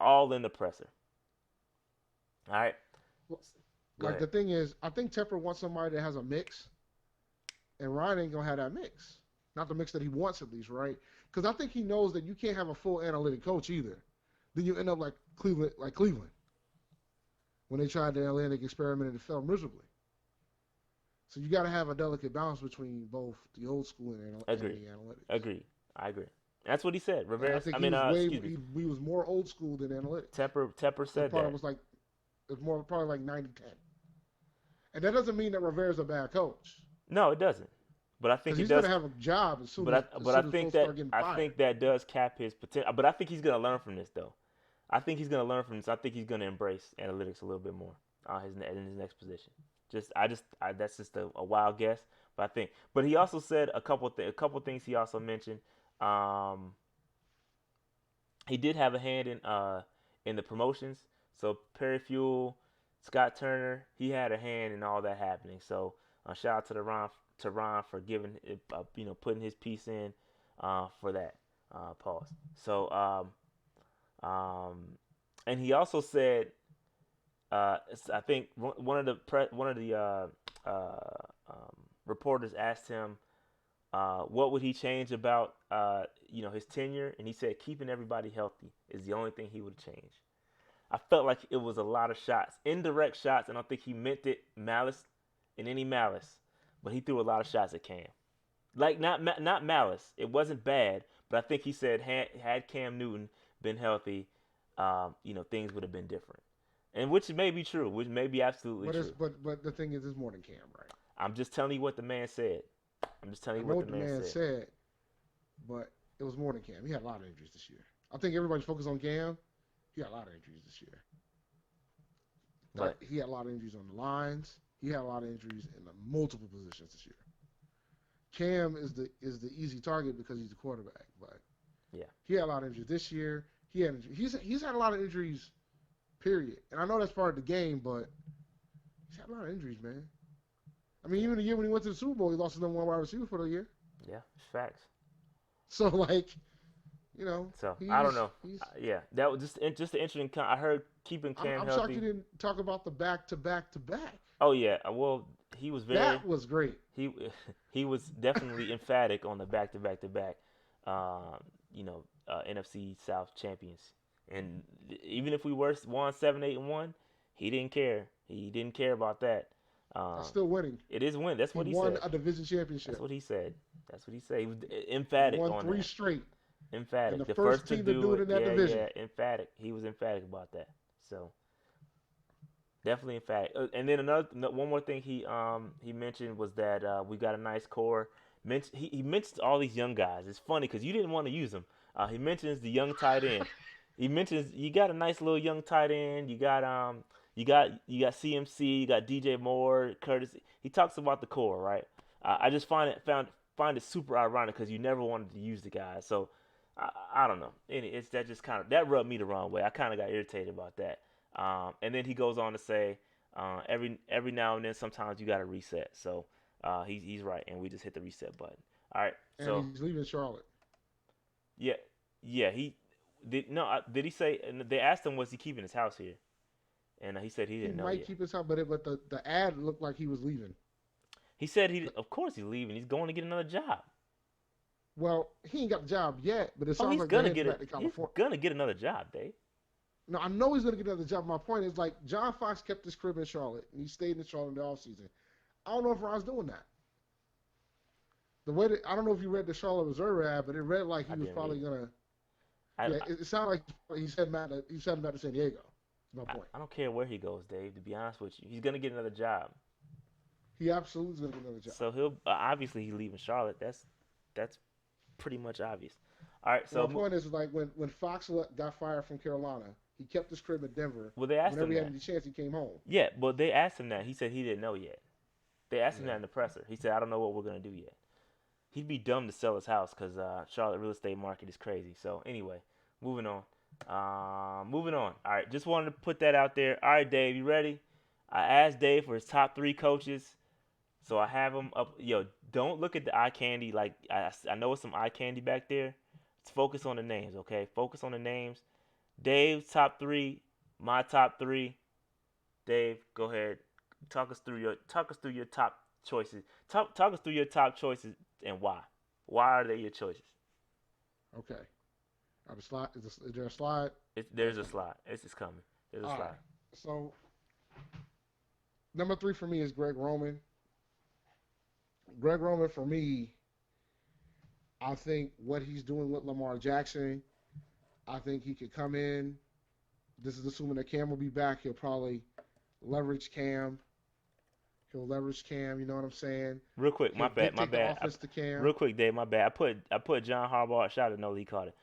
All in the presser. All right. Like the thing is, I think Tepper wants somebody that has a mix, and Ryan ain't gonna have that mix. Not the mix that he wants, at least, right? Because I think he knows that you can't have a full analytic coach either. Then you end up like Cleveland, when they tried the analytic experiment and it fell miserably. So you got to have a delicate balance between both the old school and the analytics. Agreed. I agree. That's what he said. Rivera. He was more old school than analytics. Tepper said that. It was more probably like 90-10. And that doesn't mean that Rivera's a bad coach. No, it doesn't. But I think he's going to have a job as soon as I think that does cap his potential. But I think he's going to learn from this, though. I think he's going to learn from this. I think he's going to embrace analytics a little bit more in his next position. That's just a wild guess. But he also said a couple things. He also mentioned he did have a hand in the promotions. So Perry Fuel, Scott Turner, he had a hand in all that happening. So shout out to Ron for giving putting his piece in for that pause. So and he also said, I think one of the reporters asked him what would he change about his tenure, and he said keeping everybody healthy is the only thing he would change. I felt like it was a lot of shots, indirect shots, and I don't think he meant it in any malice, but he threw a lot of shots at Cam. Like not malice. It wasn't bad, but I think he said had Cam Newton been healthy, things would have been different. And which may be true, which may be absolutely true. But the thing is, it's more than Cam, right? I'm just telling you what the man said. I'm just telling you what the man said. But it was more than Cam. He had a lot of injuries this year. I think everybody's focused on Cam. He had a lot of injuries this year. But he had a lot of injuries on the lines. He had a lot of injuries in multiple positions this year. Cam is the easy target because he's the quarterback. But yeah, he had a lot of injuries this year. He's had a lot of injuries, period. And I know that's part of the game, but he's had a lot of injuries, man. I mean, even the year when he went to the Super Bowl, he lost his number one wide receiver for the year. Yeah, facts. So, I don't know. Yeah, that was just an interesting. I heard keeping Cam healthy. I'm shocked you didn't talk about the back-to-back-to-back. Oh yeah, well he was very. That was great. He was definitely emphatic on the back-to-back-to-back. NFC South champions, and even if we won 7-8-1, he didn't care. He didn't care about that. Still winning. It is win. That's what he won said. A division championship. That's what he said. He was emphatic on that. Won 3 straight. Emphatic. And the first team to do it in that division. Yeah, emphatic. He was emphatic about that. So definitely emphatic. And then one more thing he mentioned was that we got a nice core. He mentioned all these young guys. It's funny because you didn't want to use them. He mentions the young tight end. He mentions you got a nice little young tight end. You got CMC. You got DJ Moore, Curtis. He talks about the core, right? I just find it super ironic because you never wanted to use the guys. So I don't know. It's that just that rubbed me the wrong way. I kind of got irritated about that. And then he goes on to say, every now and then, sometimes you got to reset. So he's right, and we just hit the reset button. All right. And he's leaving Charlotte. Yeah. He did. No, did he say? And they asked him, was he keeping his house here? And he said he didn't know. He might keep his house, but the ad looked like he was leaving. He said of course he's leaving. He's going to get another job. Well, he ain't got the job yet, but it Oh, sounds he's like they're gonna heading get back it. to He's California. gonna get another job, Dave. No, I know he's gonna get another job. My point is, like, John Fox kept his crib in Charlotte, and he stayed in Charlotte in the offseason. I don't know if Ron's doing that. The way that I don't know if you read the Charlotte Observer ad, but it read like he I was didn't probably read it. gonna. I, Yeah, it sounded like he's heading back to San Diego. That's my point. I don't care where he goes, Dave. To be honest with you, he's gonna get another job. He absolutely is gonna get another job. So he'll obviously he's leaving Charlotte. That's pretty much obvious. All right. My So point is like when Fox got fired from Carolina, he kept his crib in Denver. well, they asked Whenever him he had that. any chance, he came home. Yeah, but they asked him that. He said he didn't know yet. They asked him Yeah. that in the presser. He said, "I don't know what we're gonna do yet." He'd be dumb to sell his house because Charlotte real estate market is crazy. So anyway, moving on. Moving on. All right, just wanted to put that out there. All right, Dave, you ready? I asked Dave for his top 3 coaches, so I have him up. Yo, don't look at the eye candy. Like I know it's some eye candy back there. Let's focus on the names, okay? Focus on the names. Dave's top 3, my top 3. Dave, go ahead. Talk us through your top choices. Talk us through your top choices and why. Why are they your choices? Okay. The slide, is there a slide? There's a slide. It's just coming. There's a All slide. right. So number 3 for me is Greg Roman. Greg Roman for me, I think what he's doing with Lamar Jackson, I think he could come in. This is assuming that Cam will be back. He'll probably leverage Cam. He'll leverage Cam. You know what I'm saying? Real quick, my He'll bad. My dictate the bad. offense to Cam. Real quick, Dave. My bad. I put John Harbaugh. Shout out to know he caught it.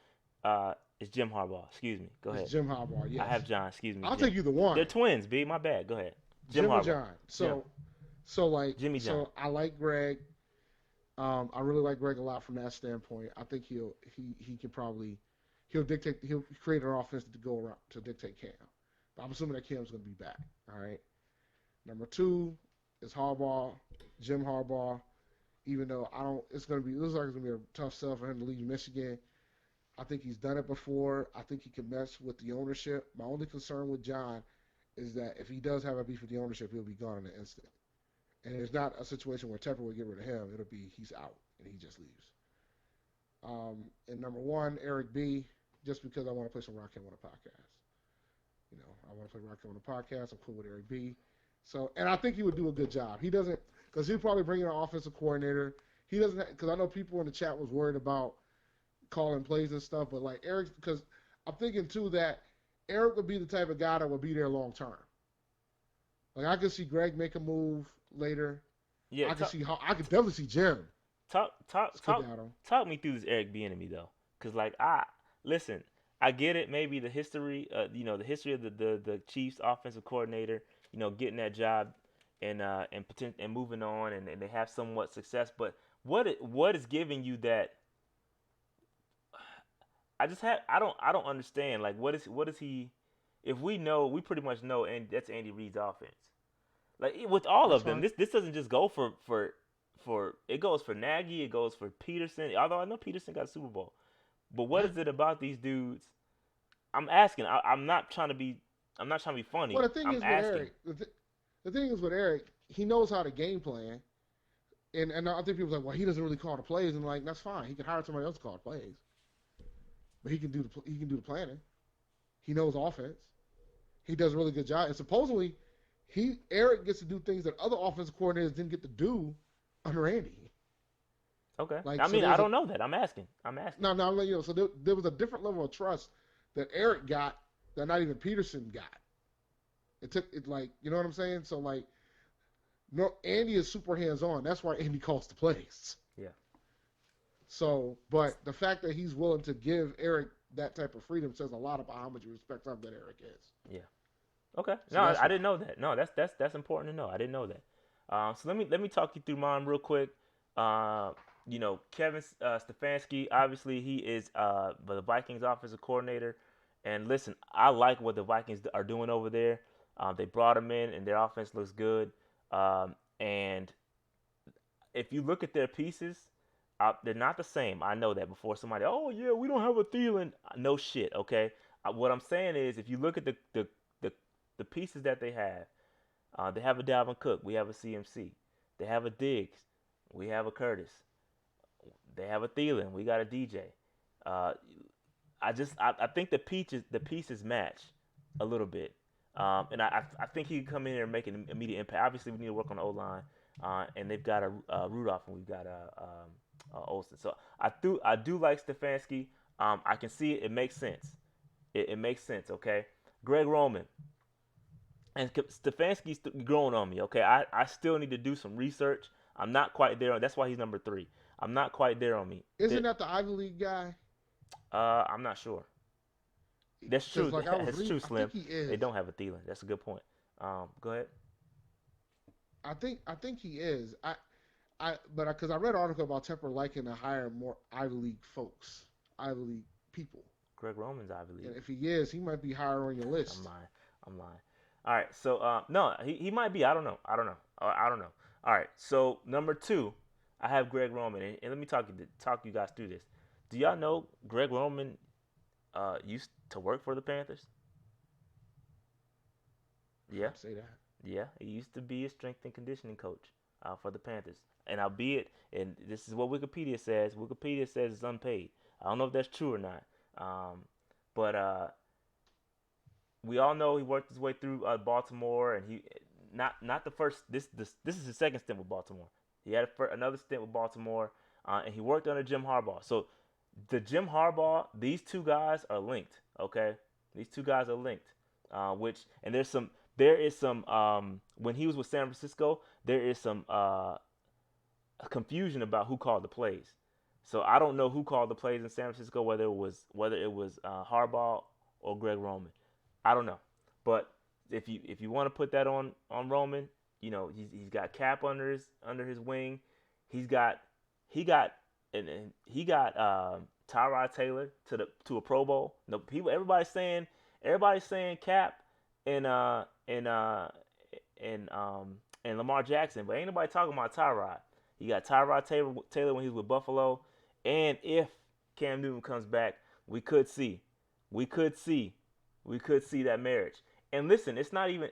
It's Jim Harbaugh. Excuse me. Go ahead. It's Jim Harbaugh. Yes. I have John. Excuse me. I'll Jim. take either one. They're twins, B. My bad. Go ahead. Jim Harbaugh. or John. So like Jimmy John. So I like Greg. I really like Greg a lot from that standpoint. I think he can probably he'll create an offense to go around to dictate Cam. But I'm assuming that Cam's going to be back. All right. Number 2 is Harbaugh, Jim Harbaugh. Even though it looks like it's going to be a tough sell for him to leave Michigan. I think he's done it before. I think he can mess with the ownership. My only concern with John is that if he does have a beef with the ownership, he'll be gone in an instant. And it's not a situation where Tepper will get rid of him. It'll be he's out and he just leaves. And number 1, Eric B., just because I want to play some Rakim on a podcast. You know, I want to play Rakim on a podcast. I'm cool with Eric B. So, and I think he would do a good job. He doesn't, because he'll probably bring in an offensive coordinator. He doesn't, because I know people in the chat was worried about calling plays and stuff, but like Eric, because I'm thinking too that Eric would be the type of guy that would be there long term. Like I could see Greg make a move later. Yeah. I could definitely see Jim. Talk me through this Eric Bieniemy though, because like listen, I get it. Maybe the history, the history of the Chiefs offensive coordinator, getting that job and moving on, and they have somewhat success. But what is giving you that? I don't understand. Like what is he? If we pretty much know, and that's Andy Reid's offense. Like with all That's of them, fine. this doesn't just go for it goes for Nagy, it goes for Peterson. Although I know Peterson got a Super Bowl, but what is it about these dudes? I'm asking. I'm not trying to be funny. Well, the thing I'm is with asking. Eric, the thing is with Eric, he knows how to game plan, and I think people are like, well, he doesn't really call the plays, and like that's fine. He can hire somebody else to call the plays, but he can do the planning. He knows offense. He does a really good job, and supposedly, Eric gets to do things that other offensive coordinators didn't get to do under Andy. Okay. Like, I so mean, there's I don't know that. I'm asking. No, I'm letting you know. So there was a different level of trust that Eric got that not even Peterson got. It took it like, you know what I'm saying? So like, no, Andy is super hands-on. That's why Andy calls the plays. Yeah. So, but the fact that he's willing to give Eric that type of freedom says a lot about how much respect that Eric is. Yeah. Okay. So No, that's I didn't know that. No, that's important to know. I didn't know that. So let me talk you through mine real quick. Kevin Stefanski, obviously he is the Vikings offensive coordinator. And listen, I like what the Vikings are doing over there. They brought him in, and their offense looks good. And if you look at their pieces, they're not the same. I know that. Before somebody, oh yeah, we don't have a Thielen. No shit. Okay. What I'm saying is, if you look at the pieces that they have a Dalvin Cook. We have a CMC. They have a Diggs. We have a Curtis. They have a Thielen. We got a DJ. Uh, I think the pieces match a little bit, and I think he can come in here and make an immediate impact. Obviously, we need to work on the O line, and they've got a Rudolph and we've got a Olsen. So I do like Stefanski. I can see it. It makes sense. It makes sense. Okay, Greg Roman and Stefanski's growing on me. Okay, I still need to do some research. I'm not quite there. That's why he's number 3. I'm not quite there on me. Isn't that the Ivy League guy? I'm not sure. That's Because true. like I was That's true, reading, I Slim. think he They is. don't have a Thielen. That's a good point. Go ahead. I think he is. But because I read an article about Temper liking to hire more Ivy League folks, Ivy League people. Greg Roman's Ivy And League. if he is, he might be higher on your I'm list. lying. I'm lying. All right. So no, he might be. I don't know. I don't know. All right. So number 2, I have Greg Roman, and let me talk you guys through this. Do y'all know Greg Roman used to work for the Panthers? Yeah. I'd say that. Yeah, he used to be a strength and conditioning coach for the Panthers. And albeit, and this is what Wikipedia says. Wikipedia says it's unpaid. I don't know if that's true or not. But we all know he worked his way through Baltimore, and he not the first. This is his second stint with Baltimore. He had another stint with Baltimore, and he worked under Jim Harbaugh. So the Jim Harbaugh, these two guys are linked. Okay, these two guys are linked. Which and there is some when he was with San Francisco, there is some confusion about who called the plays. So I don't know who called the plays in San Francisco, whether it was Harbaugh or Greg Roman. I don't know, but if you want to put that on Roman, he's got Cap under his wing. He's got he got he got Tyrod Taylor to a Pro Bowl. No, people everybody's saying Cap and and Lamar Jackson, but ain't nobody talking about Tyrod. You got Tyrod Taylor when he was with Buffalo, and if Cam Newton comes back, we could see, we could see, we could see that marriage. And listen, it's not even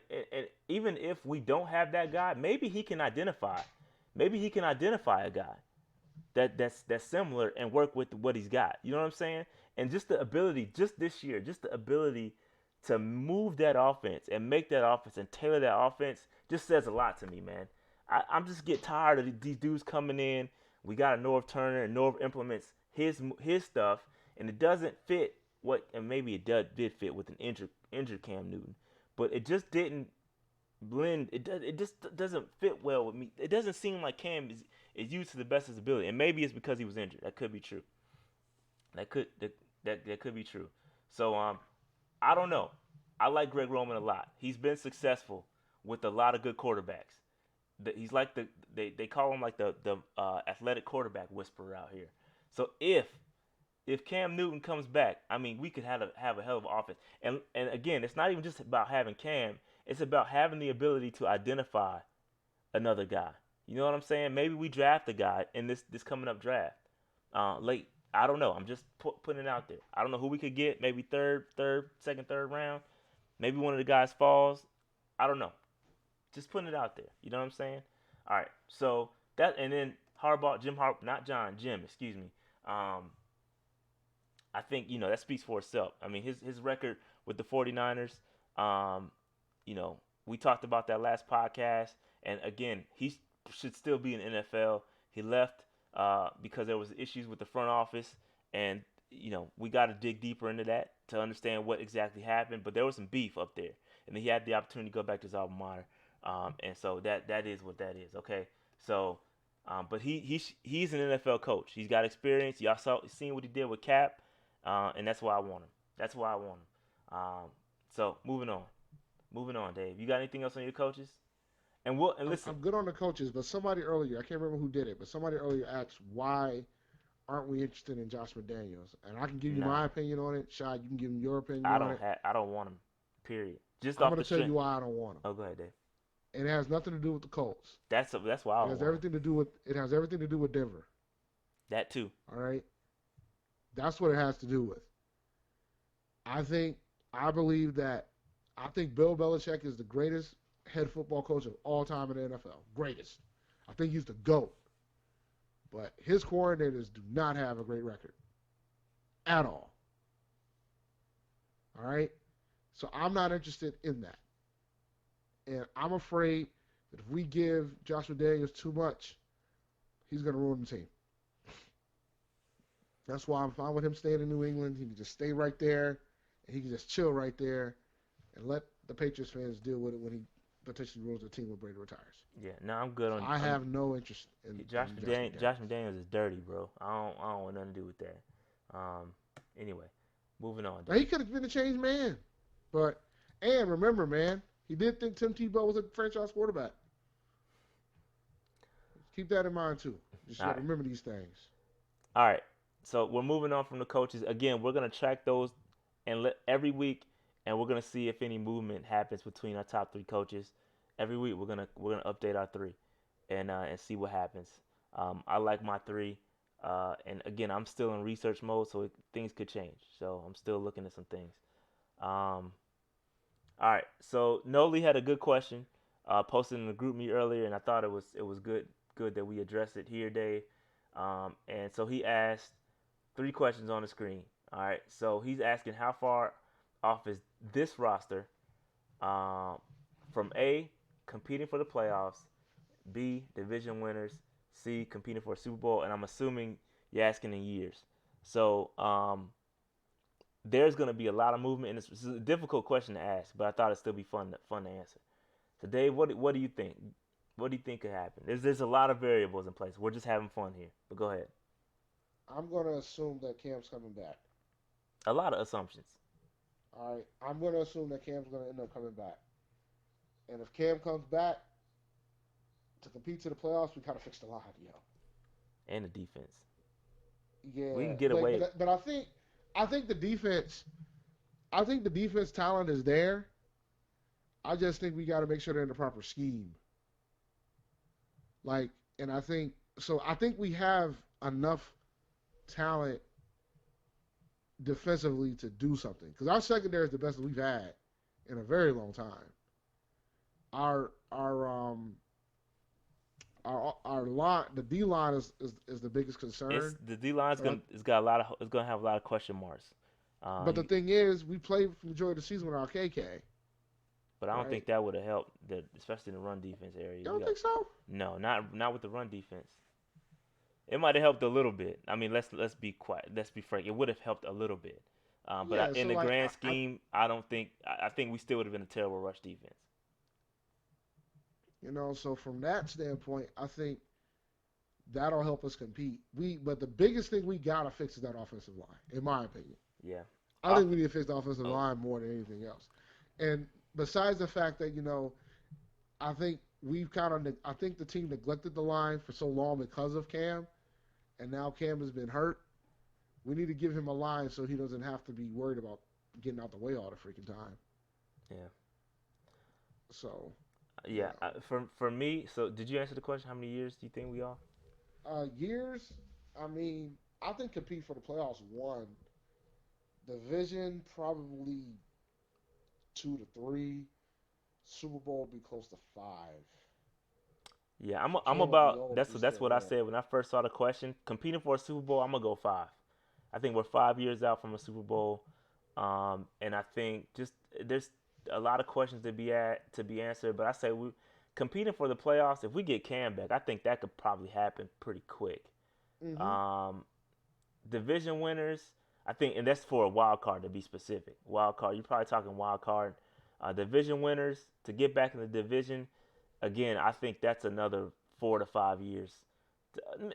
if we don't have that guy, maybe he can identify a guy that's similar and work with what he's got. You know what I'm saying? And just the ability, just this year, just the ability to move that offense and make that offense and tailor that offense just says a lot to me, man. I'm just get tired of these dudes coming in. We got a Norv Turner, and Norv implements his stuff, and it doesn't fit and maybe did fit with an injured Cam Newton, but it just didn't blend. It just doesn't fit well with me. It doesn't seem like Cam is used to the best of his ability, and maybe it's because he was injured. That could be true. That could be true. So I don't know. I like Greg Roman a lot. He's been successful with a lot of good quarterbacks. He's like they call him like the athletic quarterback whisperer out here. So if Cam Newton comes back, I mean, we could have a hell of an offense. And again, it's not even just about having Cam. It's about having the ability to identify another guy. You know what I'm saying? Maybe we draft a guy in this coming up draft late. I don't know. I'm just putting it out there. I don't know who we could get. Maybe second, third round. Maybe one of the guys falls. I don't know. Just putting it out there. You know what I'm saying? All right. So and then Jim, excuse me. I think, that speaks for itself. I mean, his record with the 49ers, we talked about that last podcast. And again, he should still be in the NFL. He left because there was issues with the front office. And, we got to dig deeper into that to understand what exactly happened. But there was some beef up there. And then he had the opportunity to go back to his alma mater. And so that is what that is, okay? So, but he's an NFL coach. He's got experience. Y'all seen what he did with Cap. And that's why I want him. That's why I want him. So moving on, Dave. You got anything else on your coaches? And listen. I'm good on the coaches, but somebody earlier, I can't remember who did it, but somebody earlier asked, why aren't we interested in Josh McDaniels? And I can give you my opinion on it. Shad, you can give me your opinion on it. I don't want him, period. Just I'm off going to tell you why I don't want him. Oh, go ahead, Dave. And it has nothing to do with the Colts. That's why I don't want him. It has everything to do with Denver. That too. All right? That's what it has to do with. I think Bill Belichick is the greatest head football coach of all time in the NFL. Greatest. I think he's the GOAT. But his coordinators do not have a great record at all. All right? So I'm not interested in that. And I'm afraid that if we give Josh McDaniels too much, he's going to ruin the team. That's why I'm fine with him staying in New England. He can just stay right there, and he can just chill right there and let the Patriots fans deal with it when he potentially rules the team when Brady retires. Yeah, no, I'm good on. I have no interest in Josh in McDaniels. Josh McDaniels is dirty, bro. I don't want nothing to do with that. Anyway, moving on. Now, he could have been a changed man, and remember, man, he did think Tim Tebow was a franchise quarterback. Keep that in mind too. You should remember these things. All right, so we're moving on from the coaches. Again, we're gonna track those and every week, and we're gonna see if any movement happens between our top 3 coaches. Every week, we're gonna update our 3, and see what happens. I like my 3. And again, I'm still in research mode, so things could change. So I'm still looking at some things. All right. So Noli had a good question, posted in the group me earlier, and I thought it was good that we addressed it here, Dave. And so he asked 3 questions on the screen. All right. So he's asking how far off is this roster from A, competing for the playoffs, B, division winners, C, competing for a Super Bowl, and I'm assuming you're asking in years. So there's going to be a lot of movement, and it's a difficult question to ask, but I thought it'd still be fun to answer. So Dave, what do you think? What do you think could happen? There's a lot of variables in place. We're just having fun here, but go ahead. I'm going to assume that Cam's coming back. A lot of assumptions. All right. I'm going to assume that Cam's going to end up coming back. And if Cam comes back to compete to the playoffs, we got to fix the line, yo. And the defense. Yeah. We can get away. But I think the defense talent is there. I just think we got to make sure they're in the proper scheme. And I think we have enough talent defensively to do something, because our secondary is the best we've had in a very long time. Our line, the D line is the biggest concern. The D line's gonna have a lot of question marks. But the thing is, we played for the majority of the season without KK. But I don't think that would have helped, especially in the run defense area. You don't think so? No, not with the run defense. It might have helped a little bit. I mean, let's be quiet. Let's be frank. It would have helped a little bit. But in the grand scheme, I don't think. I think we still would have been a terrible rush defense. So from that standpoint, I think that'll help us compete. But the biggest thing we gotta fix is that offensive line, in my opinion. Yeah. I think we need to fix the offensive line more than anything else. And besides the fact that I think I think the team neglected the line for so long because of Cam, and now Cam has been hurt. We need to give him a line so he doesn't have to be worried about getting out the way all the freaking time. Yeah. So. Yeah. For me, so did you answer the question? How many years do you think we are? Years. I mean, I think compete for the playoffs 1. Division probably 2 to 3. Super Bowl be close to 5. Yeah, I'm about that's what I said when I first saw the question. Competing for a Super Bowl, I'm gonna go 5. I think we're 5 years out from a Super Bowl, and I think just there's a lot of questions to be answered. But I say we competing for the playoffs. If we get Cam back, I think that could probably happen pretty quick. Mm-hmm. Division winners, I think, and that's for a wild card to be specific. Wild card, you're probably talking wild card. Division winners to get back in the division. Again, I think that's another 4 to 5 years.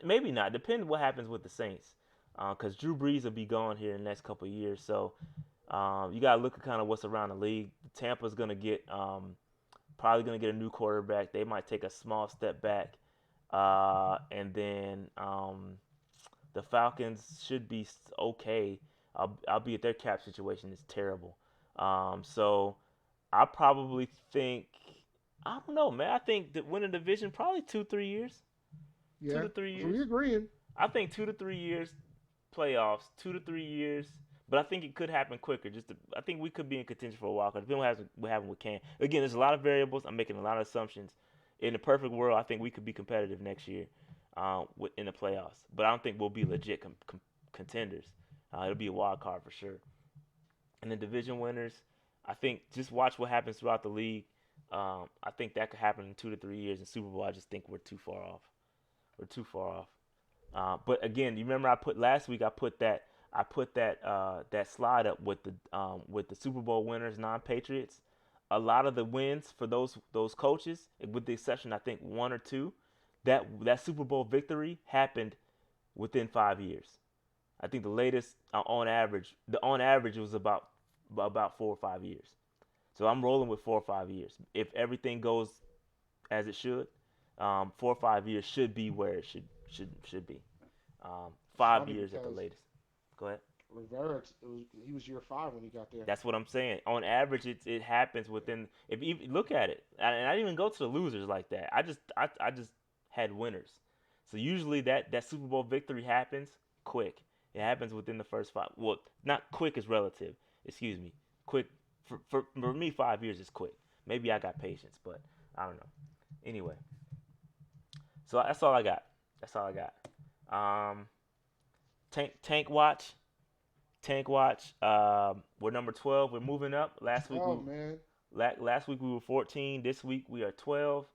Maybe not. Depending what happens with the Saints. Because Drew Brees will be gone here in the next couple of years. So you got to look at kind of what's around the league. Tampa's going to get probably going to get a new quarterback. They might take a small step back. And then the Falcons should be okay, albeit their cap situation is terrible. So I probably think, I don't know, man. I think that winning the division probably 2-3 years. Yeah. 2 to 3 years. So we agreeing. I think 2 to 3 years playoffs, 2 to 3 years. But I think it could happen quicker. I think we could be in contention for a while. Because depending on what happens with Cam. Again, there's a lot of variables. I'm making a lot of assumptions. in the perfect world, I think we could be competitive next year in the playoffs. But I don't think we'll be legit contenders. It'll be a wild card for sure. And the division winners, I think just watch what happens throughout the league. I think that could happen in 2 to 3 years. In Super Bowl, I just think we're too far off. We're too far off. But again, you remember I put last week. I put that that slide up with the Super Bowl winners, non-Patriots. A lot of the wins for those coaches, with the exception I think 1 or 2, that Super Bowl victory happened within 5 years. I think the latest on average it was about 4 or 5 years. So I'm rolling with 4 or 5 years. If everything goes as it should, 4 or 5 years should be where it should be. 5 years at the latest. Go ahead. Rivera, he was year 5 when he got there. That's what I'm saying. On average, it happens within. If you look at it, and I didn't even go to the losers like that. I just had winners. So usually that Super Bowl victory happens quick. It happens within the first 5. Well, not quick is relative. Excuse me. Quick for me, 5 years is quick. Maybe I got patience, but I don't know. Anyway, so that's all I got. Tank watch. We're number 12. We're moving up. Last week we were 14. This week we are 12.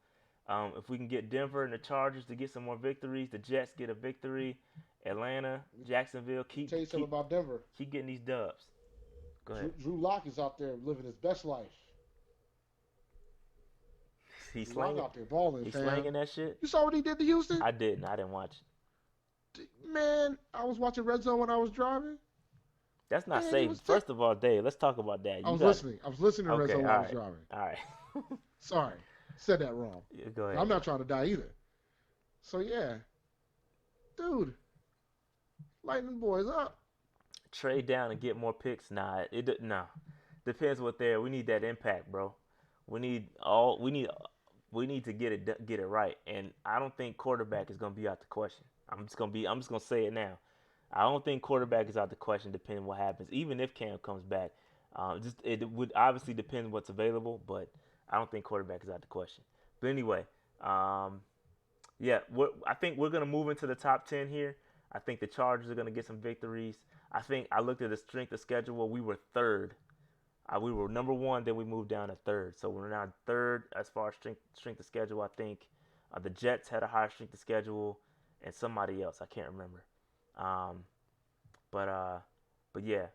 If we can get Denver and the Chargers to get some more victories, the Jets get a victory, Atlanta, Jacksonville keep something about Denver. Keep getting these dubs. Go ahead. Drew Lock is out there living his best life. He's slanging out there balling. He's slanging that shit. You saw what he did to Houston? I didn't. I didn't watch it. Man, I was watching Red Zone when I was driving. That's not safe. First of all, Dave, let's talk about that. I was listening to Red Zone when I was driving. All right. Sorry. Said that wrong. Yeah, go ahead. I'm not trying to die either. So, yeah. Dude. Lighten boys up. Trade down and get more picks? Nah. Depends what they're. We need that impact, bro. We need to get it right. And I don't think quarterback is going to be out the question. I'm just going to say it now. I don't think quarterback is out the question depending on what happens. Even if Cam comes back, it would obviously depend what's available, but I don't think quarterback is out the question. But anyway, I think we're going to move into the top 10 here. I think the Chargers are going to get some victories. I think I looked at the strength of schedule. We were third. We were number 1, then we moved down to third. So we're now third as far as strength of schedule. I think the Jets had a higher strength of schedule and somebody else. I can't remember. But yeah.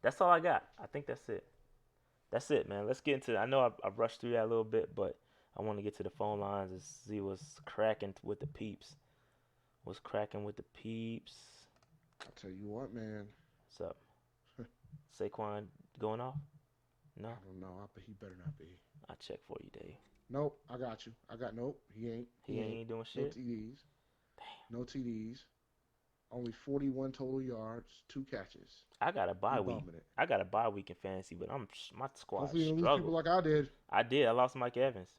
That's all I got. I think that's it. That's it, man. Let's get into it. I know I've rushed through that a little bit, but I want to get to the phone lines and see what's cracking with the peeps. What's cracking with the peeps? I'll tell you what, man. What's up? Saquon going off? No? I don't know. But he better not be. I'll check for you, Dave. Nope. I got you. Nope. He ain't. He ain't doing shit? No TDs. Damn. No TDs. Only 41 total yards, 2 catches. I got a bye week. I got a bye week in fantasy, but my squad Hopefully you don't lose struggled. people like I did. I did. I lost Mike Evans.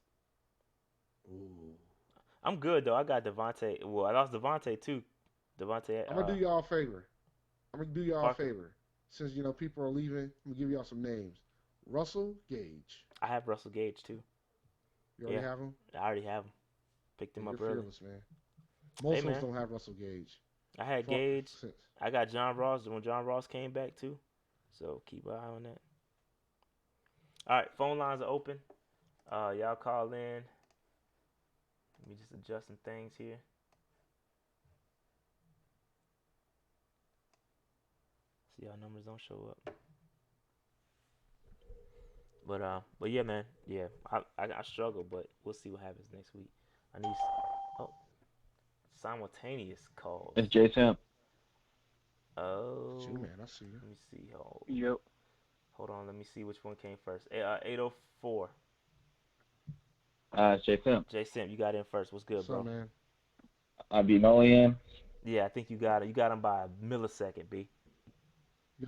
Ooh. I'm good though. I got Devontae. Well, I lost Devontae too. I'm gonna do y'all a favor. Since people are leaving, I'm gonna give y'all some names. Russell Gage. I have Russell Gage too. You already have him? I already have him. Picked him up You're early. fearless, man. Most of us don't have Russell Gage. I had Gage. I got John Ross when John Ross came back too. So keep an eye on that. All right, phone lines are open. Y'all call in. Let me just adjust some things here. See, y'all numbers don't show up. But yeah, man. Yeah, I struggle, but we'll see what happens next week. I need simultaneous calls. It's J-Temp. Oh. It's you, man. I see you. Let me see. Yep. Hold on. Let me see which one came first. 804. It's J-Temp. J-Simp, you got in first. What's good, bro? man? I beat Nolian. Yeah, I think you got it. You got him by a millisecond, B.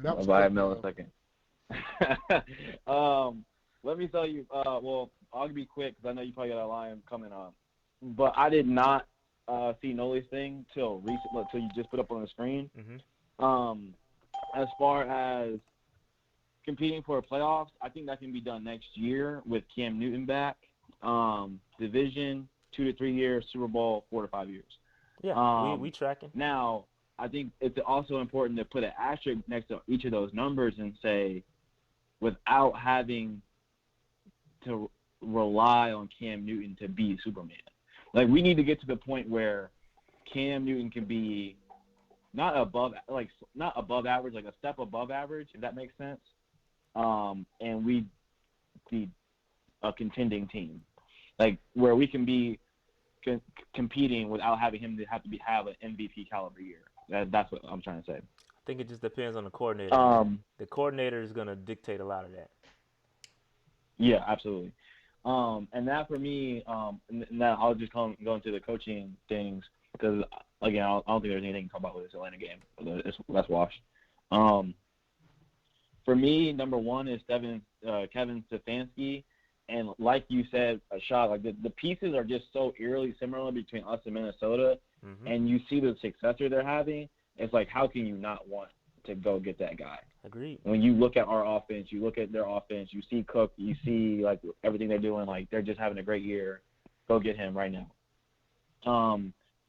Yeah, by a millisecond. Let me tell you. Well, I'll be quick because I know you probably got a line coming on. But I did not see Noli's thing till you just put up on the screen. Mm-hmm. As far as competing for playoffs, I think that can be done next year with Cam Newton back. Division, 2 to 3 years. Super Bowl, 4 to 5 years. Yeah, we tracking. Now, I think it's also important to put an asterisk next to each of those numbers and say, without having to rely on Cam Newton to be Superman. Like, we need to get to the point where Cam Newton can be not above average, like a step above average, if that makes sense. And we be a contending team, like where we can be competing without having him to have an MVP caliber year. That's what I'm trying to say. I think it just depends on the coordinator. The coordinator is going to dictate a lot of that. Yeah, absolutely. And that for me, and now I'll just go into the coaching things because, again, I don't think there's anything to talk about with this Atlanta game. That's washed. For me, number one is Kevin Stefanski. And like you said, Rashad, like the pieces are just so eerily similar between us and Minnesota. Mm-hmm. And you see the successor they're having. It's like, how can you not want to go get that guy? Agreed. When you look at our offense, you look at their offense, you see Cook, you see like everything they're doing, like they're just having a great year. Go get him right now.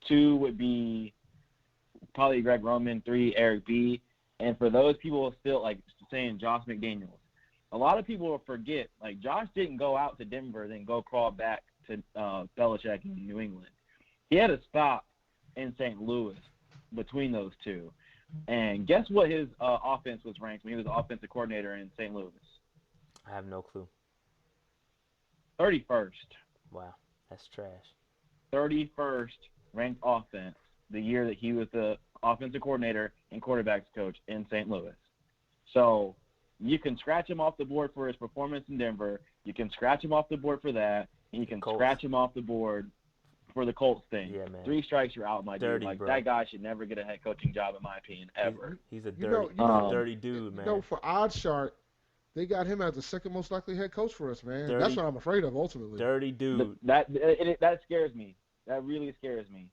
2 would be probably Greg Roman. 3, Eric B. And for those people still like saying Josh McDaniels, a lot of people will forget, like Josh didn't go out to Denver, then go crawl back to Belichick in New England. He had to stop in St. Louis between those two. And guess what his offense was ranked when he was the offensive coordinator in St. Louis? I have no clue. 31st. Wow, that's trash. 31st ranked offense the year that he was the offensive coordinator and quarterbacks coach in St. Louis. So you can scratch him off the board for his performance in Denver. You can scratch him off the board for that. And you can scratch him off the board for the Colts thing. Yeah, man. 3 strikes, you're out, my dude. Like, bro. that guy should never get a head coaching job, in my opinion, ever. He's a dirty dude, man. You know, for OddsShark, they got him as the second most likely head coach for us, man. That's what I'm afraid of, ultimately. Dirty dude. That scares me. That really scares me.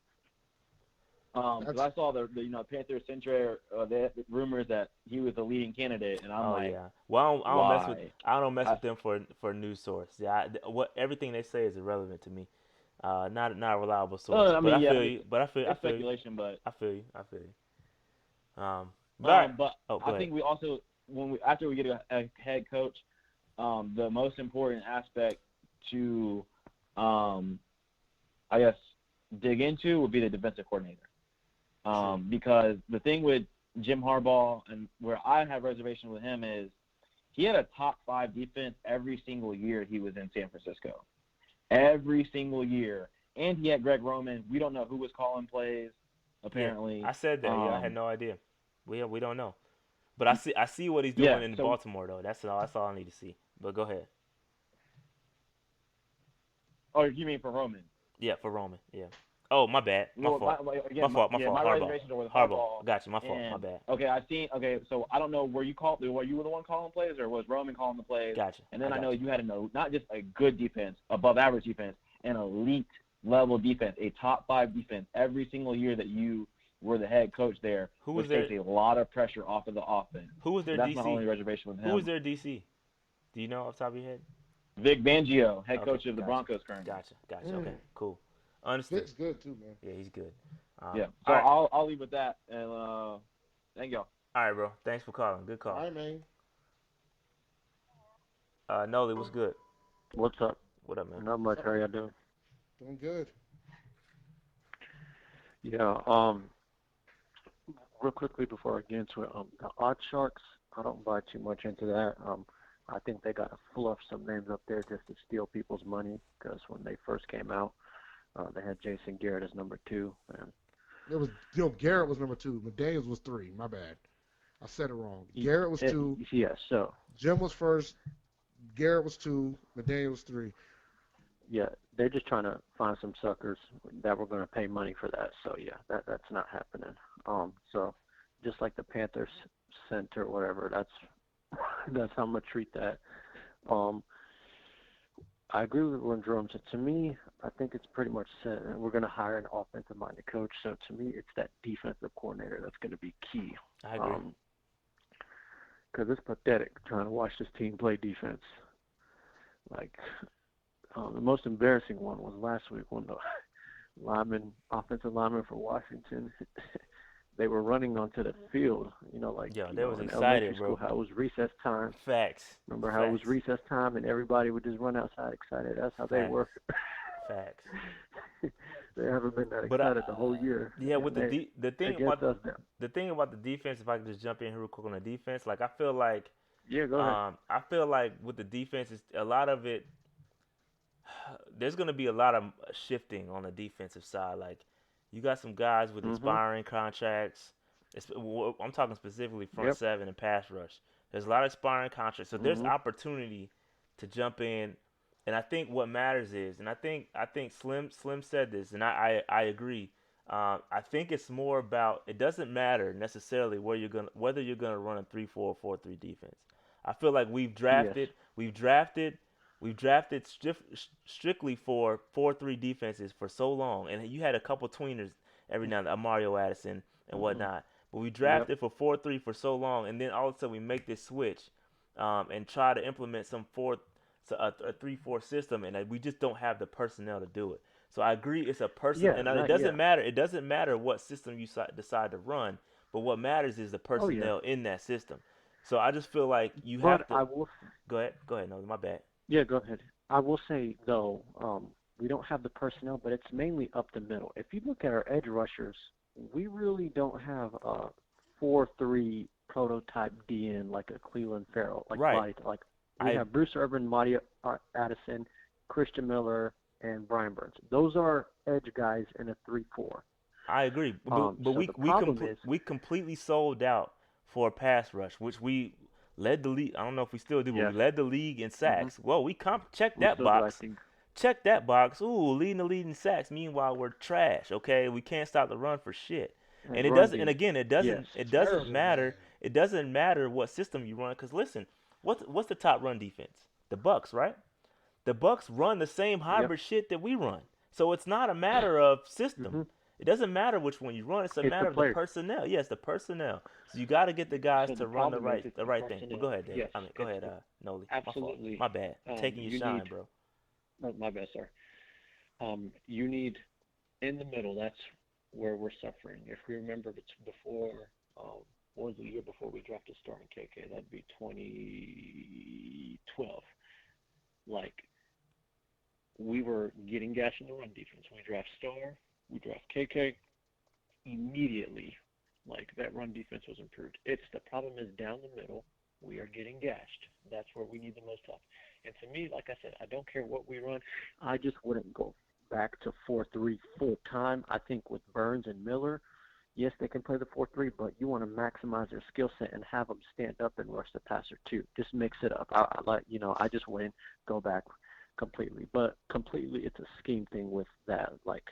Because I saw the Panther Central the rumors that he was the leading candidate, and I'm yeah. Well, I don't mess with them for a news source. Yeah, everything they say is irrelevant to me. Not a reliable source. I feel I feel speculation, but I feel you. I think we also after we get a head coach, the most important aspect to I guess dig into would be the defensive coordinator. Because the thing with Jim Harbaugh and where I have reservations with him is he had a top 5 defense every single year he was in San Francisco. Every single year. And he had Greg Roman. We don't know who was calling plays, apparently. Yeah, I said that. I had no idea. We don't know. But I see what he's doing in Baltimore, though. That's all I need to see. But go ahead. Oh, you mean for Roman? Yeah, for Roman. Yeah. Oh, my bad. My fault. My fault. My reservations are with Harbaugh. Gotcha. My fault. My bad. Okay, so I don't know, were you the one calling plays, or was Roman calling the plays? Gotcha. And then I know you had not just a good defense, above average defense, an elite level defense, a top 5 defense every single year that you were the head coach there, which takes a lot of pressure off of the offense. Who was their That's DC? my only reservation with him. Who was their DC? Do you know off the top of your head? Vic Fangio, head coach of the Broncos currently. Gotcha. Okay, cool. Understood. Vic's good too, man. Yeah, he's good. So I'll leave with that, and thank y'all. All right, bro. Thanks for calling. Good call. All right, man. Nolly, what's good? What's up? What up, man? Not much. How y'all doing? Doing good. Yeah. Real quickly before I get into it, the Odd Sharks, I don't buy too much into that. I think they got to fluff some names up there just to steal people's money, because when they first came out, they had Jason Garrett as number 2. And It was Garrett was number 2. McDaniels was 3. My bad. I said it wrong. Garrett was 2. Yeah. So Jim was first. Garrett was 2. McDaniels was 3. yeah, they're just trying to find some suckers that were going to pay money for that. So yeah, that's not happening. So just like the Panthers Center, whatever, that's how I'm gonna treat that. I agree with what Jerome said. To me, I think it's pretty much set, and we're going to hire an offensive-minded coach. So to me, it's that defensive coordinator that's going to be key. I agree. because it's pathetic trying to watch this team play defense. Like, the most embarrassing one was last week when the offensive lineman for Washington, they were running onto the field, Yo, they was in excited, elementary school, bro. how it was recess time. Facts. Remember how it was Facts. recess time and everybody would just run outside excited? That's how they Facts. were. Facts. They haven't been that But excited the whole year. yeah, with And they the thing against about us now. the thing about the defense, if I could just jump in here real quick on the defense, like I feel like Yeah, go ahead. with the defense, it's a lot of it. There's gonna be a lot of shifting on the defensive side. Like you got some guys with Mhm. expiring contracts. I'm talking specifically front Yep. seven and pass rush. There's a lot of expiring contracts, so there's Mhm. opportunity to jump in. And I think what matters is, and I think Slim said this, and I agree. I think it's more about it doesn't matter necessarily whether you're gonna run a 3-4 or 4-3 defense. I feel like Yes. we've drafted strictly for 4-3 defenses for so long, and you had a couple tweeners every now and then, Mario Addison and Mhm. whatnot. But we Yep. drafted for 4-3 for so long, and then all of a sudden we make this switch, and try to implement a 3-4 system, and we just don't have the personnel to do it. So I agree, it's a person, Yeah. and it Not doesn't yeah. matter. It doesn't matter what system you decide to run, but what matters is the Oh yeah. personnel in that system. So I just feel like you have But to I will. go ahead. Go ahead. No, my bad. Yeah. Go ahead. I will say though, we don't have the personnel, but it's mainly up the middle. If you look at our edge rushers, we really don't have a 4-3 prototype DN like a Cleveland Farrell, like Right. body. Like we I have Bruce Urban, Mario Addison, Christian Miller, and Brian Burns. Those are edge guys in a 3-4. I agree, but So the problem is, we completely sold out for a pass rush, which we led the league. I don't know if we still do, but we yes, led the league in hmm sacks. Well, check we that still do, I box. think. Check that box. Ooh, leading the lead in sacks. Meanwhile, we're trash. Okay, we can't stop the run for shit. And And it run doesn't. And D. again, Yes. it doesn't Terrible, man. matter. It doesn't matter what system you run. Because listen, what's the top run defense? The Bucks, right? The Bucks run the same Yep. hybrid shit that we run. So it's not a matter of system. hmm It doesn't matter which one you run. It's a It's the matter of the players. personnel. Yes, the personnel. So you got to get the guys So to the run problem is it's the the right thing. But personnel. go ahead, Dave. Yes, I mean, go it's ahead, Noli. My fault. absolutely. My bad. Taking your You shine, need. bro. Oh, my bad, sir. You need in the middle. That's where we're suffering. If we remember, it's before. What was the year before we drafted Star and KK? That'd be 2012. Like we were getting gash in the run defense. We draft Star. We draft KK. Immediately, like that run defense was improved. It's the problem is down the middle. We are getting gashed. That's where we need the most help. And to me, like I said, I don't care what we run. I just wouldn't go back to 4-3 full time. I think with Burns and Miller, yes, they can play the 4-3, but you want to maximize their skill set and have them stand up and rush the passer too. Just mix it up. I just wouldn't go back completely. But completely, it's a scheme thing with that. Like,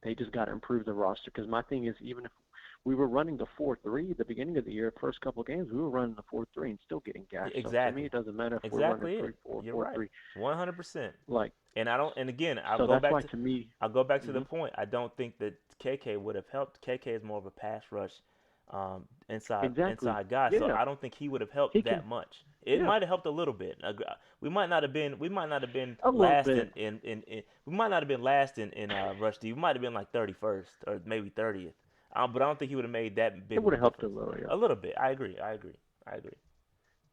they just got to improve the roster. Because my thing is, even if we were running the 4-3 the beginning of the year, first couple of games, we were running the 4-3 and still getting gashed. So to me, Exactly. it doesn't matter if we're running Exactly it. 3-4, You're right. 4-3. 100%. Like, And I don't. And again, so that's why to me, I'll go back to the mhm. point. I don't think that KK would have helped. KK is more of a pass rush, Exactly. inside guy. So Yeah, I don't think he would have he helped can. that much. It Yeah, might have helped a little bit. We might not have been. We might not have been a little last bit. we might not have been last in rush D. We might have been like 31st or maybe 30th. But I don't think he would have made that big It of would a have helped a difference. little, yeah. A little bit. I agree. I agree. I agree.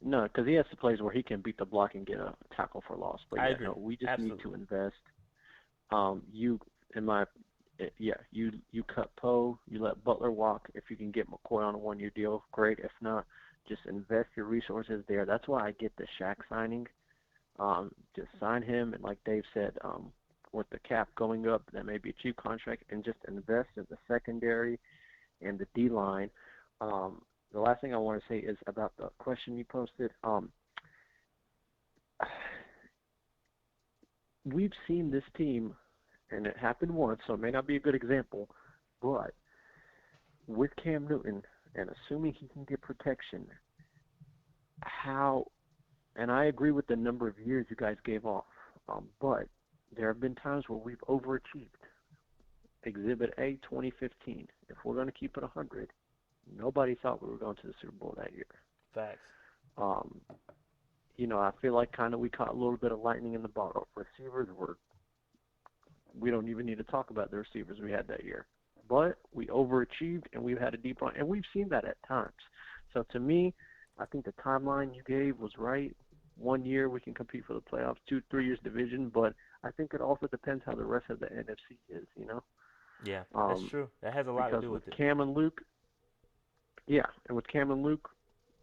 No, because he has the plays where he can beat the block and get a tackle for loss. But I yeah, agree. no, we just need Absolutely. to invest. You, in my, yeah, you cut Poe, you let Butler walk. If you can get McCoy on a 1-year deal, great. If not, just invest your resources there. That's why I get the Shaq signing. Just sign him, and like Dave said, with the cap going up, that may be a cheap contract, and just invest in the secondary and the D line. The last thing I want to say is about the question you posted. We've seen this team, and it happened once, so it may not be a good example, but with Cam Newton, and assuming he can get protection, how, and I agree with the number of years you guys gave off, but there have been times where we've overachieved. Exhibit A, 2015. If we're going to keep it 100, nobody thought we were going to the Super Bowl that year. Facts. You know, I feel like kind of we caught a little bit of lightning in the bottle. Receivers we don't even need to talk about the receivers we had that year. But we overachieved, and we've had a deep run, and we've seen that at times. So to me, I think the timeline you gave was right. 1 year we can compete for the playoffs, 2-3 years division, but I think it also depends how the rest of the NFC is, you know? Yeah, that's true. That has a lot to Because do with it. Cam and Luke, yeah, and with Cam and Luke,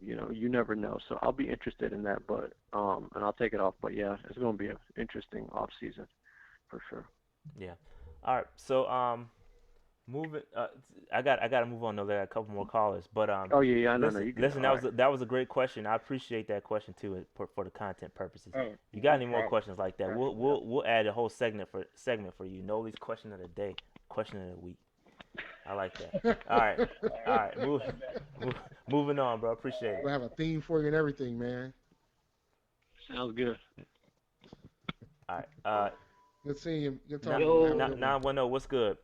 you know, you never know. So I'll be interested in that, but and I'll take it off. But yeah, it's going to be an interesting off season for sure. Yeah. All right. So moving. I got to move on. Though there are a couple more callers, but Oh yeah, I know. listen, You good. listen. All That was a great question. I appreciate that question too for the content purposes. Oh, You got no any more problem. questions like that? We'll add a whole segment for you. Noli's question of the day, question of the week. I like that. All right. Moving on, bro. Appreciate it. We'll have a theme for you and everything, man. Sounds good. All right. Good seeing you. Good talking to Yo. you. Have a good one. 910. What's good?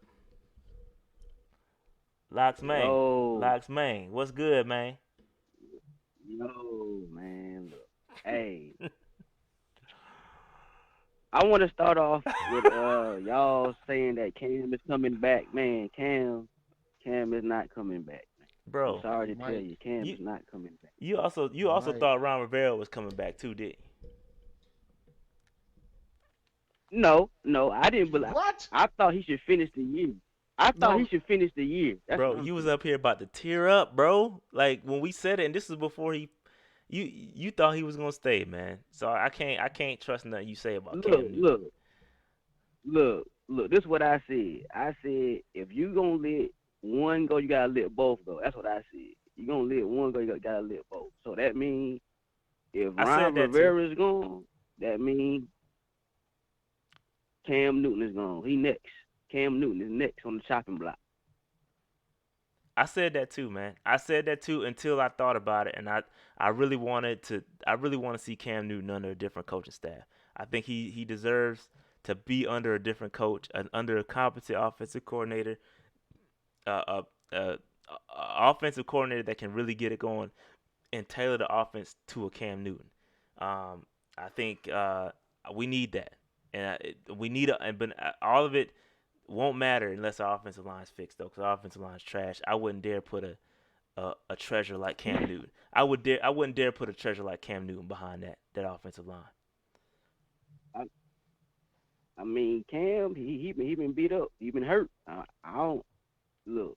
Lox Main. Yo, Lox Main. What's good, man? yo, man. Look, hey, I want to start off with y'all saying that Cam is coming back. Man, Cam is not coming back. I'm Bro, sorry to He tell might. you, Cam you is not coming back. you also He might. thought Ron Rivera was coming back too, didn't No, I didn't believe. What? I thought he should finish the year. No. He should finish the year. you? That's Bro, what I'm you was saying. up here about to tear up, bro. Like when we said it, and this is before you thought he was gonna stay, man. So I can't trust nothing you say about Cam Newton. Look. This is what I said. I said if you gonna let one go, you gotta let both go. That's what I said. You gonna let one go, you gotta let both. So that means if I Ron said that too. Rivera is gone, that means Cam Newton is gone. He next. Cam Newton is next on the chopping block. I said that too, man. I said that too until I thought about it, and I really want to see Cam Newton under a different coaching staff. I think he deserves to be under a different coach, under a competent offensive coordinator, offensive coordinator that can really get it going and tailor the offense to a Cam Newton. I think we need that, and but all of it won't matter unless our offensive line's fixed, though, because our offensive line's trash. I wouldn't dare put a treasure like Cam Newton. I wouldn't dare put a treasure like Cam Newton behind that offensive line. I mean, Cam, he been beat up. He been hurt. I don't look.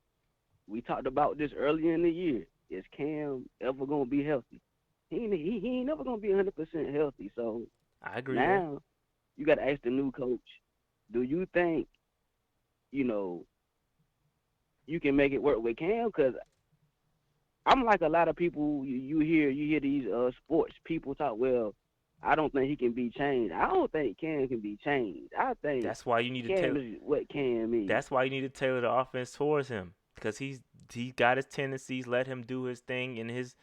We talked about this earlier in the year. Is Cam ever gonna be healthy? He ain't never gonna be 100% healthy. So I agree. now you got to ask the new coach. Do you think you can make it work with Cam? Because I'm like a lot of people. You hear these sports people talk. Well, I don't think he can be changed. I don't think Cam can be changed. I think That's why you need to Cam tailor. is what Cam is. That's why you need to tailor the offense towards him, because he got his tendencies. Let him do his thing in his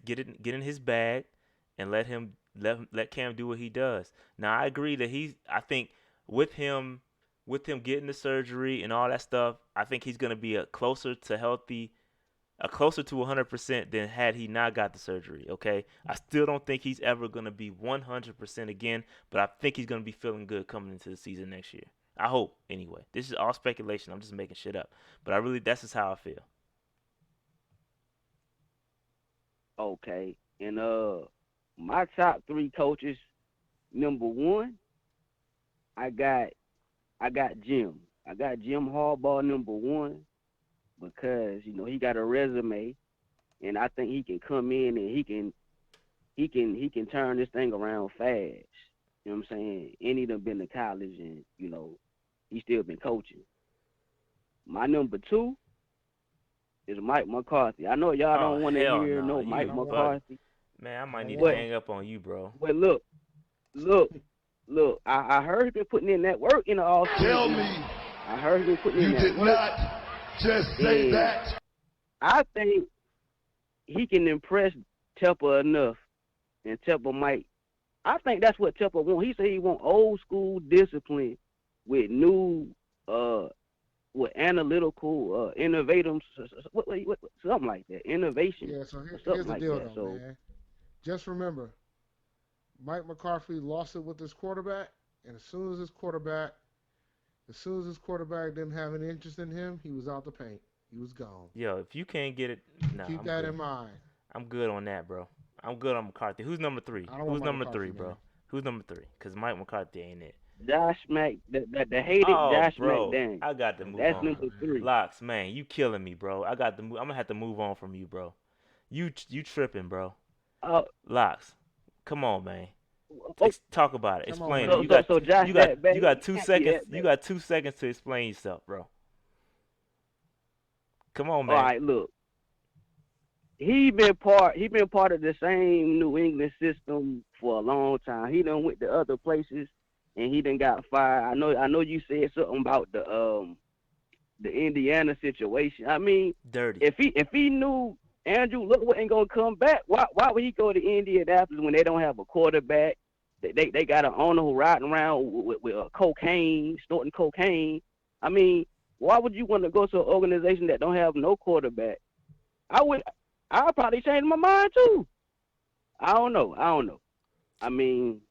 get in his bag, and let Cam do what he does. Now I agree that I think with him getting the surgery and all that stuff, I think he's gonna be closer to 100% than had he not got the surgery. Okay, I still don't think he's ever gonna be 100% again, but I think he's gonna be feeling good coming into the season next year. I hope, anyway. This is all speculation. I'm just making shit up, but that's just how I feel. Okay. And my top 3 coaches, number 1, I got Jim. I got Jim Harbaugh number 1 because he got a resume, and I think he can come in and he can turn this thing around fast. You know what I'm saying? And he done been to college, and he still been coaching. My number 2 is Mike McCarthy. I know y'all don't want to hell hear no. no You Mike bugging. McCarthy. Man, I might need to What? hang up on you, bro. But look. I heard he been putting in that work in the off season. Tell me I heard he been putting you in that did work. not just say And that. I think he can impress Tepper enough, and Tepper might. I think that's what Tepper want. He said he want old school discipline with new what analytical innovative, what something like that, innovation Yeah, so or here's something the like deal, that. though, So man. Just remember, Mike McCarthy lost it with his quarterback, and as soon as his quarterback didn't have any interest in him, he was out the paint. He was gone. Yo, if you can't get it, nah, Keep I'm that good. in mind. I'm good on that, bro. I'm good on McCarthy. Who's number three? I don't want Who's Mike number three, McCarthy, bro? man. Who's number three? Cause Mike McCarthy ain't it. Josh Mac, the hated Oh, Josh bro, McDaniels. I got to move That's on. number three. Locks, man, you killing me, bro. I got to. I'm gonna have to move on from you, bro. You tripping, bro. Uh, Locks, come on, man. oh, Talk about it. Come on, Explain it. man. so Josh that bad. You got He 2 seconds. can't be that You bad. got 2 seconds to explain yourself, bro. Come on, All man. right, look. He been part of the same New England system for a long time. He done went to other places and he done got fired. I know you said something about the Indiana situation. I mean, Dirty. if he knew Andrew Luck wasn't gonna come back, why would he go to Indianapolis when they don't have a quarterback? They got an owner who riding around with cocaine, snorting cocaine. I mean, why would you want to go to an organization that don't have no quarterback? I'd probably change my mind too. I don't know. I mean,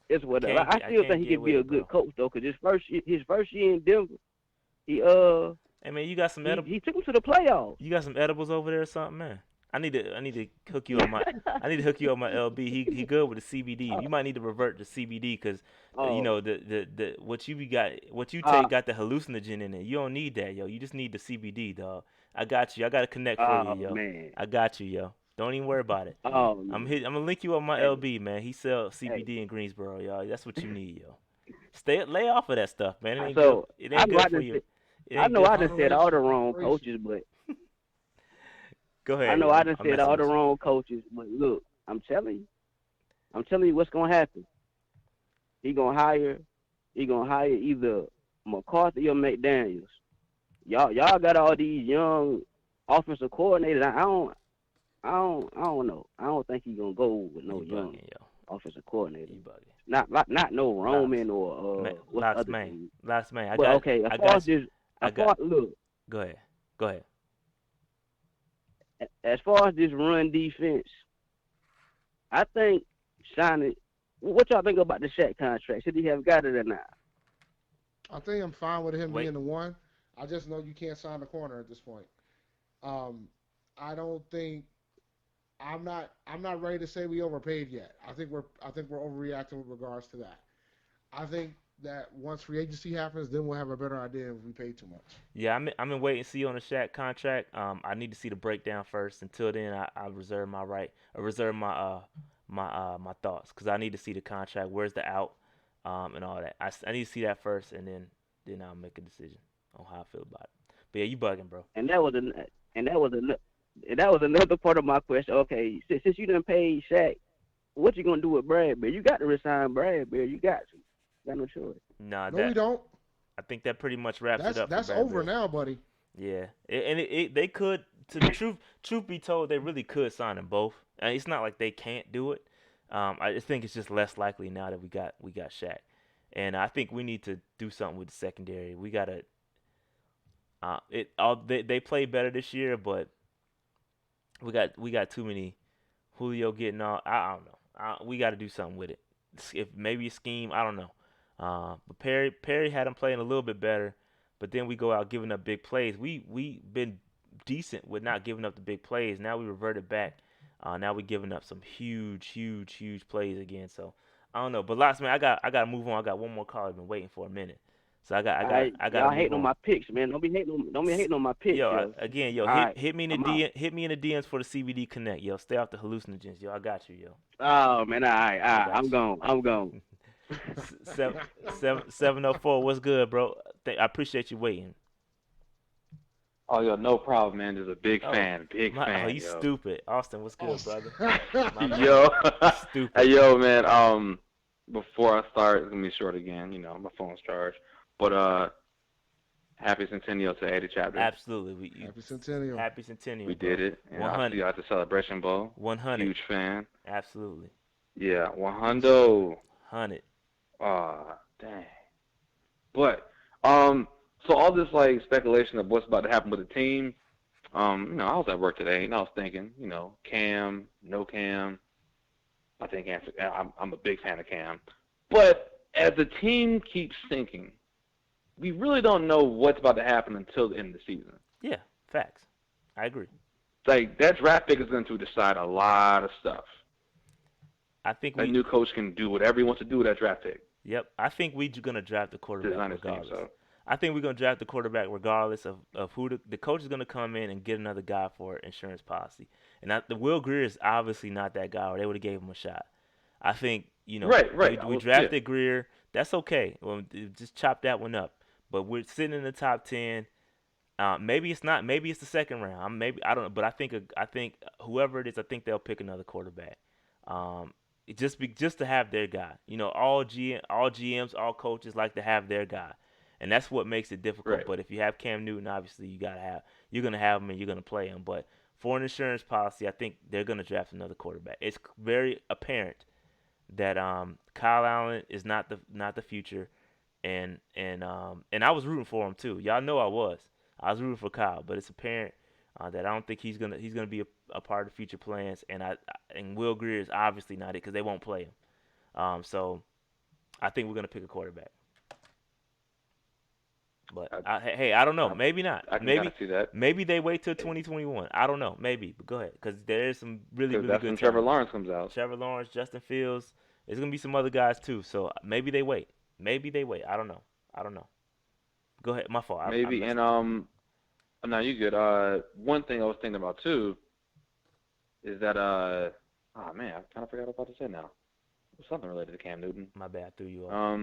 it's whatever. I I still can't think he get could be with a it, bro. good coach though, cause his first year in Denver, he Hey, man, you got some edibles. he took him to the playoffs. You got some edibles over there or something, man? I need to hook you up my. I need to hook you up my LB. He good with the CBD. You might need to revert to CBD because you Oh, know the what you uh, take got the hallucinogen in it. You don't need that, yo. You just need the CBD, dog. I got you. I got a connect for you, oh yo. man, I got you, yo. Don't even worry about it. oh man. I'm gonna link you up my Hey, LB, man. He sell hey. CBD in Greensboro, y'all. That's what you need, yo. Lay off of that stuff, man. It ain't good. So It I ain't know good for you. It I ain't know good I for done you. said all Moderation. the wrong Moderation. coaches, but Go I ahead, know yo. I done I'm said messing all the with you. wrong coaches. But look, I'm telling you what's gonna happen. He gonna hire either McCarthy or McDaniels. Y'all got all these young offensive coordinators. I don't know. I don't think he's gonna go with no You young bugging, yo. offensive coordinator. You bugging. Not no Locks. Roman or what's the Locks, other man. dude. Locks, man. But okay, I got you. I got. look, Go ahead. Go ahead. as far as this run defense, I think signing. What y'all think about the Shaq contract? Should he have got it or not? I think I'm fine with him Wait. being the one. I just know you can't sign the corner at this point. Um, I don't think I'm not ready to say we overpaid yet. I think we're overreacting with regards to that. I think that once free agency happens, then we'll have a better idea if we paid too much. Yeah, I'm in wait and see on the Shaq contract. I need to see the breakdown first. Until then, I reserve my right. I reserve my thoughts because I need to see the contract. Where's the out? And all that. I need to see that first, and then I'll make a decision on how I feel about it. But yeah, you bugging, bro. And that was an, and that was an, and that was another part of my question. Okay, since you done paid Shaq, what you gonna do with Bradbury? You got to resign Bradbury. You got to. Got no choice. Nah, No, we don't. I think that pretty much wraps it up for That's over Bradbury. now, buddy. Yeah, they could. To the truth be told, they really could sign them both. And it's not like they can't do it. I just think it's just less likely now that we got Shaq, and I think we need to do something with the secondary. We gotta. They played better this year, but we got too many. Julio getting all. I don't know. We got to do something with it. If maybe a scheme, I don't know. But Perry had him playing a little bit better, but then we go out giving up big plays. We been decent with not giving up the big plays. Now we reverted back. Now we giving up some huge plays again. So I don't know. But lots, man, I got to move on. I got one more call I've been waiting for a minute. So I got to Y'all move hating on on. my picks, man. Don't be hating on my picks, Yo, yo. again, yo, All right, hit me in the I'm out. hit me in the DMs for the CBD Connect, yo. Stay off the hallucinogens, yo. I got you, yo. Oh man, all right, I got I'm gone. I'm gone. you. 704. What's good, bro? I appreciate you waiting. Oh, yo, no problem, man. Just a big Oh, fan, you yo. stupid. Austin, what's Oh, good, brother? My bad. Yo, You hey, stupid. yo, man. Before I start, it's gonna be short again. You know, my phone's charged. But happy centennial to 80 chapter. Absolutely. Happy Centennial. Happy centennial, We bro. did it, and I see 100. you at the Celebration Bowl. 100. Huge fan. Absolutely. Yeah, 100. 100. Ah, dang. But So all this like speculation of what's about to happen with the team. I was at work today and I was thinking, Cam, no Cam. I think I'm a big fan of Cam, but as the team keeps sinking, we really don't know what's about to happen until the end of the season. Yeah, facts. I agree. Like that draft pick is going to decide a lot of stuff. I think That new coach can do whatever he wants to do with that draft pick. Yep, I think we're gonna draft the quarterback Design his team, regardless. so. I think we're gonna draft the quarterback regardless of who the coach is gonna come in and get another guy for insurance policy. And the Will Greer is obviously not that guy, or they would have gave him a shot. I think Right. We drafted Greer. That's okay. Well, just chop that one up. But we're sitting in the top 10. Maybe it's not. Maybe it's the second round. I don't know. But I think whoever it is, I think they'll pick another quarterback. Just to have their guy. All GMs, all coaches like to have their guy, and that's what makes it difficult. Right. But if you have Cam Newton, obviously you're gonna have him and you're gonna play him. But for an insurance policy, I think they're gonna draft another quarterback. It's very apparent that Kyle Allen is not the future, and I was rooting for him too. Y'all know I was rooting for Kyle, but it's apparent that I don't think he's gonna be a part of the future plans, and Will Greer is obviously not it because they won't play him. So I think we're gonna pick a quarterback. But I don't know. Maybe not. I can maybe see that. Maybe they wait till 2021. I don't know. Maybe. But go ahead, because there is some really Because really that's good when talent. Trevor Lawrence comes out. Trevor Lawrence, Justin Fields. There's gonna be some other guys too. So maybe they wait. I don't know. Go ahead. My fault. Maybe. And no, you good. One thing I was thinking about too is that oh man, I kind of forgot what I was about to say now. Something related to Cam Newton. My bad. I threw you off.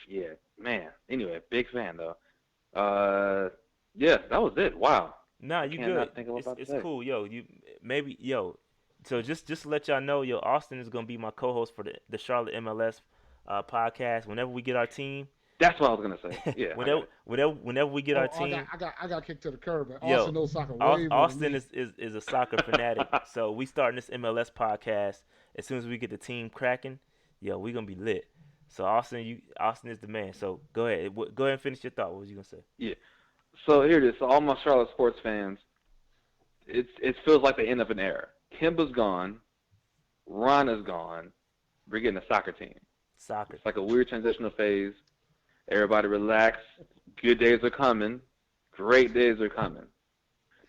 Yeah, man. Anyway, big fan though. Yeah, that was it. Wow. Nah, you Can't good. not think of what I was about to It's say. cool, yo. So just to let y'all know, Austin is gonna be my co-host for the Charlotte MLS podcast. Whenever we get our team, That's what I was gonna say. Yeah. whenever we get our team, I got kicked to the curb. Man. Yo, Austin knows soccer way more than Austin me. is a soccer fanatic. So we starting this MLS podcast as soon as we get the team cracking. We gonna be lit. So Austin is the man. So go ahead and finish your thought. What was you gonna say? Yeah. So here it is. So all my Charlotte sports fans, it feels like the end of an era. Kimba's gone. Ron is gone. We're getting a soccer team. Soccer. It's like a weird transitional phase. Everybody relax. Good days are coming. Great days are coming.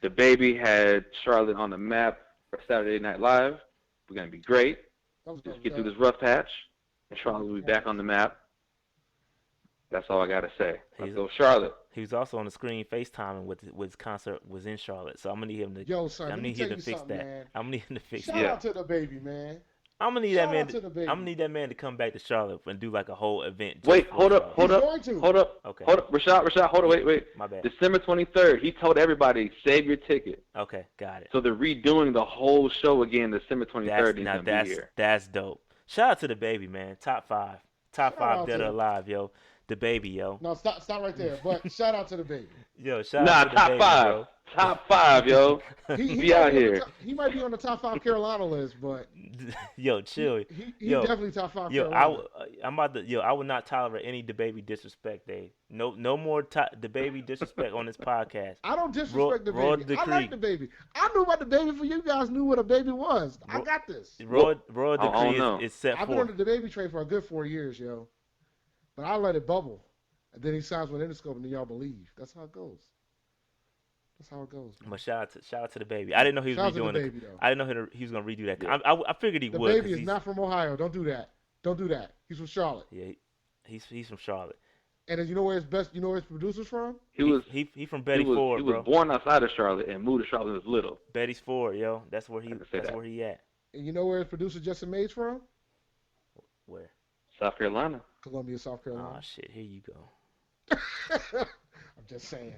The baby had Charlotte on the map for Saturday Night Live. We're going to be great. Just get through this rough patch, and Charlotte will be back on the map. That's all I got to say. Let's go Charlotte. He was also on the screen FaceTiming with his concert was in Charlotte. So I'm going to need him to Yo, son, I'm let me need tell him to you fix something, that. man. I'm going to need him to fix Shout that. out to the baby, man. I'm gonna need Shout that man. out to the baby. I'm gonna need that man to come back to Charlotte and do like a whole event. Wait, hold up. He's going to. Okay. Hold up. Rashad, hold on, wait. My bad. December 23rd, he told everybody, save your ticket. Okay, got it. So they're redoing the whole show again December 23rd. He's going to be here. That's dope. Shout out to the baby, man. Top five Shout out dead to or him. alive, yo. The baby, yo. No, stop right there. But shout out to the baby. Yo, shout out to the top baby, five. bro. Top five, yo. He Be out might be on here. the top- he might be on the top 5 Carolina list, but Yo, chill. he Yo, definitely top 5 Yo, Carolina. I would not tolerate any DaBaby disrespect, Dave. No more DaBaby disrespect on this podcast. I don't disrespect the Roy baby. I Decree. like the baby. I knew about the baby before you guys knew what a baby was. I got this. Royal I don't Decree know. is set I've been on forth. the baby train for a good 4 years, yo. But I let it bubble. And then he signs with Interscope and then y'all believe. That's how it goes. That's how it goes. Man. But shout out to the baby. I didn't know he was Shout out to redoing the baby, though. I didn't know he was gonna redo that. Yeah. I figured he The would. baby 'cause is he's, not from Ohio. Don't do that. Don't do that. He's from Charlotte. Yeah, he's from Charlotte. And as you know where his producer's from? He was from Betty Ford, he bro. was born outside of Charlotte and moved to Charlotte when he was little. Betty's Ford, yo. That's where I can say that. where he at. And you know where his producer Justin Mays from? Where? South Carolina. Columbia, South Oh Carolina. shit, here you go. I'm just saying.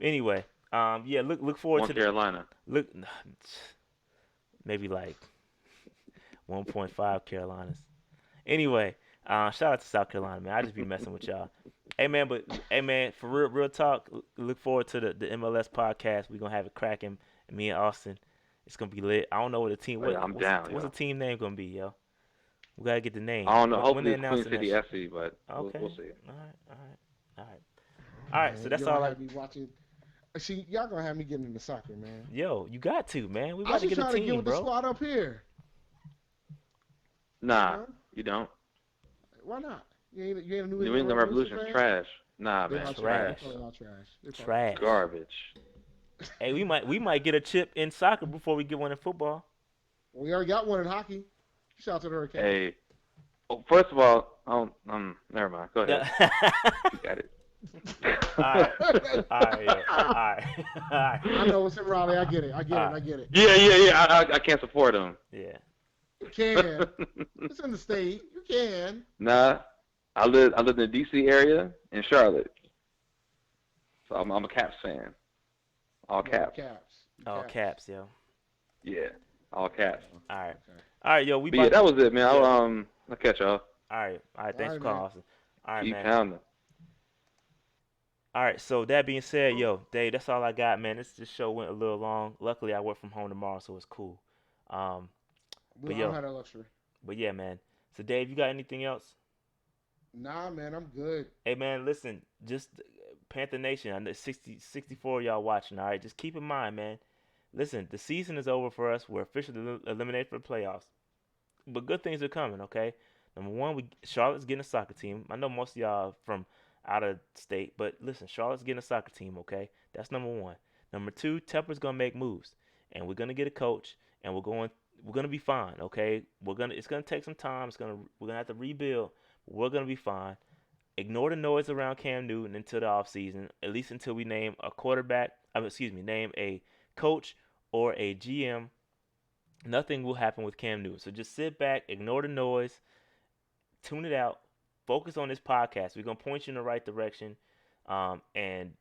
Anyway, yeah, look forward North to Carolina. maybe like 1.5 Carolinas. Anyway, shout out to South Carolina, man. I just be messing with y'all. Hey man, for real talk, look forward to the MLS podcast. We're gonna have it cracking. Me and Austin, it's gonna be lit. I don't know what the team. I'm down. What's the team name gonna be, yo? We gotta get the name. I don't know. When Hopefully they it's Queen announcing City that FC, but Okay. we'll see. All right. All right, so Man, that's you're gonna all I. have me watching. See, y'all gonna have me getting into soccer, man. Yo, you got to, man. We I about was to just get a trying to get team, with the bro. squad up here. You Nah, know, you don't. why not? You ain't a New New England England Revolution Revolution's fan? trash. Nah, They man, are trash. They trash. Trash. probably are trash. They probably are Trash. Garbage. Hey, we might get a chip in soccer before we get one in football. We already got one in hockey. Shout out to the Hurricanes. Hey, oh, first of all, never mind. Go ahead. Yeah. You got it. All right. All right. Yo. All right. All right. I know it's in Raleigh. I get it. I get All it. right. I get it. Yeah. I can't support him. Yeah. You can. It's in the state. You can. Nah, I live in the D.C. area in Charlotte, so I'm a Caps fan. All caps. Caps. All caps, yo. Yeah, all caps. All right. Okay. All right, yo. We But yeah, about that was it, man. yeah. I'll catch y'all. All right. All right. Thanks All for right, calling, man. Austin. All right, Keep man. pounding. All right. So that being said, yo, Dave, that's all I got, man. This show went a little long. Luckily, I work from home tomorrow, so it's cool. Um, We But don't yo. have that luxury. but yeah, man. So Dave, you got anything else? Nah, man, I'm good. Hey, man, listen. Just Panther Nation. I know 64 of y'all watching. All right. Just keep in mind, man. Listen, the season is over for us. We're officially eliminated for the playoffs. But good things are coming, okay? Number one, Charlotte's getting a soccer team. I know most of y'all are from out of state, but listen, Charlotte's getting a soccer team, okay? That's number one. Number two, Tepper's gonna make moves, and we're gonna get a coach, and we're gonna be fine, okay? It's gonna take some time. We're gonna have to rebuild, but we're gonna be fine. Ignore the noise around Cam Newton until the offseason, at least until we name a quarterback. Name a coach or a GM. Nothing will happen with Cam Newton. So just sit back, ignore the noise, tune it out, focus on this podcast. We're gonna point you in the right direction, and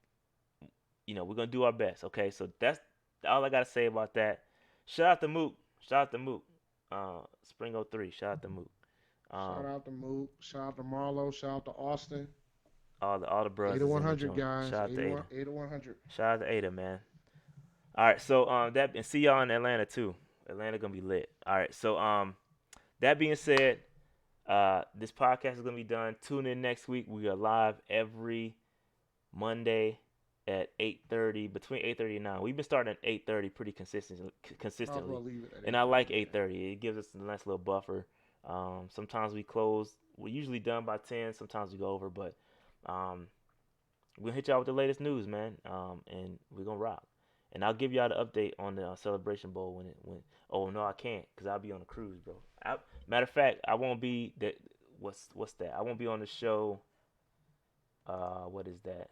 we're gonna do our best. Okay, so that's all I gotta say about that. Shout out to Mook. Shout out to Mook. Spring '03. Shout out to Mook. Shout out to Mook. Shout out to Marlo. Shout out to Austin. All the brothers. 8 to in the 100 joint. guys. Shout out to Ada. 8 to 100. Shout out to Ada, man. All right, so and see y'all in Atlanta too. Atlanta gonna be lit. All right, so that being said, this podcast is gonna be done. Tune in next week. We are live every Monday at 8:30, between 8:30 and 9. We've been starting at 8:30 pretty consistently, I'll leave it at and I like 8:30. 8:30. It gives us a nice little buffer. Sometimes we close. We're usually done by 10. Sometimes we go over, but we're gonna hit y'all with the latest news, man. And we're gonna rock. And I'll give y'all the update on the Celebration Bowl when. Oh no, I can't, cause I'll be on a cruise, bro. Matter of fact, I won't be that. What's that? I won't be on the show. What is that?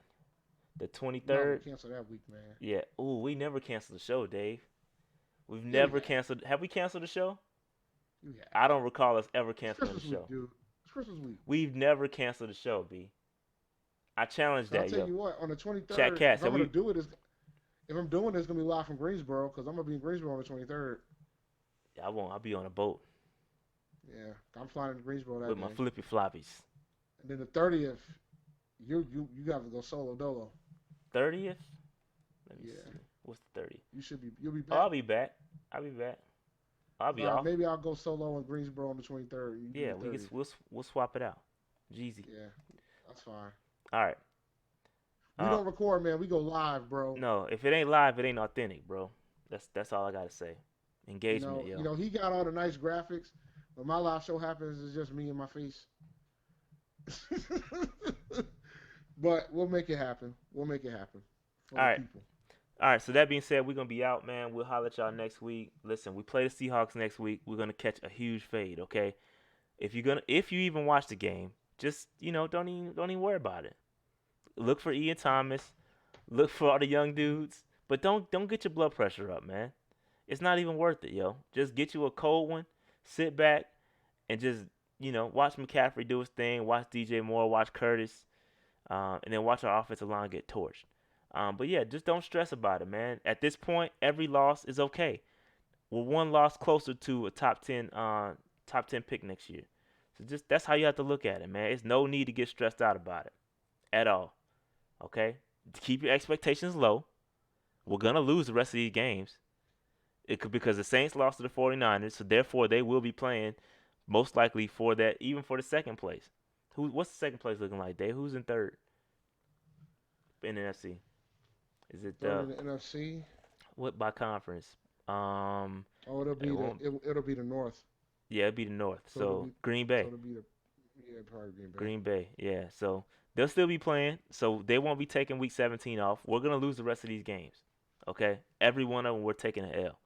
The No, 23rd. we cancel that week, man. Yeah. Ooh, we never canceled the show, Dave. We've Yeah, never we have. canceled. Have we canceled the show? You have. I don't recall us ever It's canceling the Christmas show. week, dude. It's Christmas week. We've never canceled the show, B. I challenge I'll that, tell yo. you what, on the 23rd, Chat Cat if said I'm gonna we. do it, if I'm doing it, it's gonna be live from Greensboro because I'm gonna be in Greensboro on the 23rd. Yeah, I won't. I'll be on a boat Yeah, I'm flying to Greensboro that with day. my flippy floppies. And then the 30th, you got to go solo dolo. 30th. Let me Yeah. see. What's the 30th? You'll be Oh, back. I'll be back. I'll be off. Maybe I'll go solo in Greensboro on the 23rd. You do Yeah, the 30th. we'll swap it out. Jeezy. Yeah, that's fine. All right. We don't record, man. We go live, bro. No, if it ain't live, it ain't authentic, bro. That's all I gotta say. Engagement, yo. He got all the nice graphics, but my live show happens, it's just me and my face. But we'll make it happen. For All the right. people. All right, so that being said, we're gonna be out, man. We'll holler at y'all next week. Listen, we play the Seahawks next week. We're gonna catch a huge fade, okay? If you even watch the game, just don't even worry about it. Look for Ian Thomas, look for all the young dudes, but don't get your blood pressure up, man. It's not even worth it, yo. Just get you a cold one, sit back, and just watch McCaffrey do his thing. Watch DJ Moore, watch Curtis, and then watch our offensive line get torched. But yeah, just don't stress about it, man. At this point, every loss is okay. We're one loss closer to a top 10 pick next year. So that's how you have to look at it, man. It's no need to get stressed out about it at all. Okay? Keep your expectations low. We're gonna lose the rest of these games. It could because the Saints lost to the 49ers, so therefore they will be playing most likely for that, even for the second place. What's the second place looking like, Dave? Who's in third? in the NFC? Is it Third in the NFC. what by conference? Oh, it'll It be won't. it'll be the North. Yeah, it'd be the North. So it'll So be Green so Bay. it'll be the yeah probably Green Bay. Green Bay. Yeah. So they'll still be playing. So they won't be taking Week 17 off. We're gonna lose the rest of these games. Okay. Every one of them we're taking an L.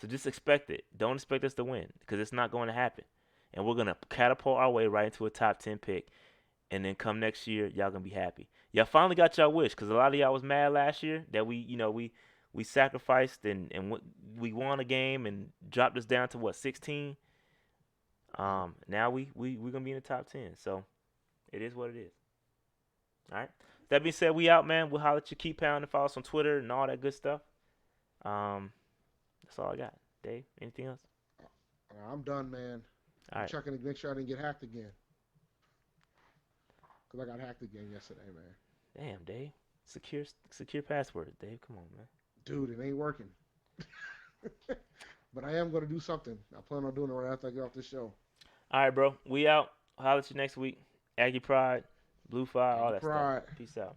So just expect it. Don't expect us to win because it's not going to happen. And we're gonna catapult our way right into a top 10 pick. And then come next year, y'all gonna be happy. Y'all finally got y'all wish because a lot of y'all was mad last year that we sacrificed and we won a game and dropped us down to what 16. Now we gonna be in the top 10. So it is what it is. All right. That being said, we out, man. We'll holler at you. Keep pounding, follow us on Twitter and all that good stuff. That's all I got. Dave, anything else? I'm done, man. All I'm right. checking to make sure I didn't get hacked again. Because I got hacked again yesterday, man. Damn, Dave. Secure password, Dave. Come on, man. Dude, it ain't working. But I am going to do something. I plan on doing it right after I get off this show. All right, bro. We out. Holler at you next week. Aggie Pride, Blue Fire, all Aggie that Pride. stuff. Peace out.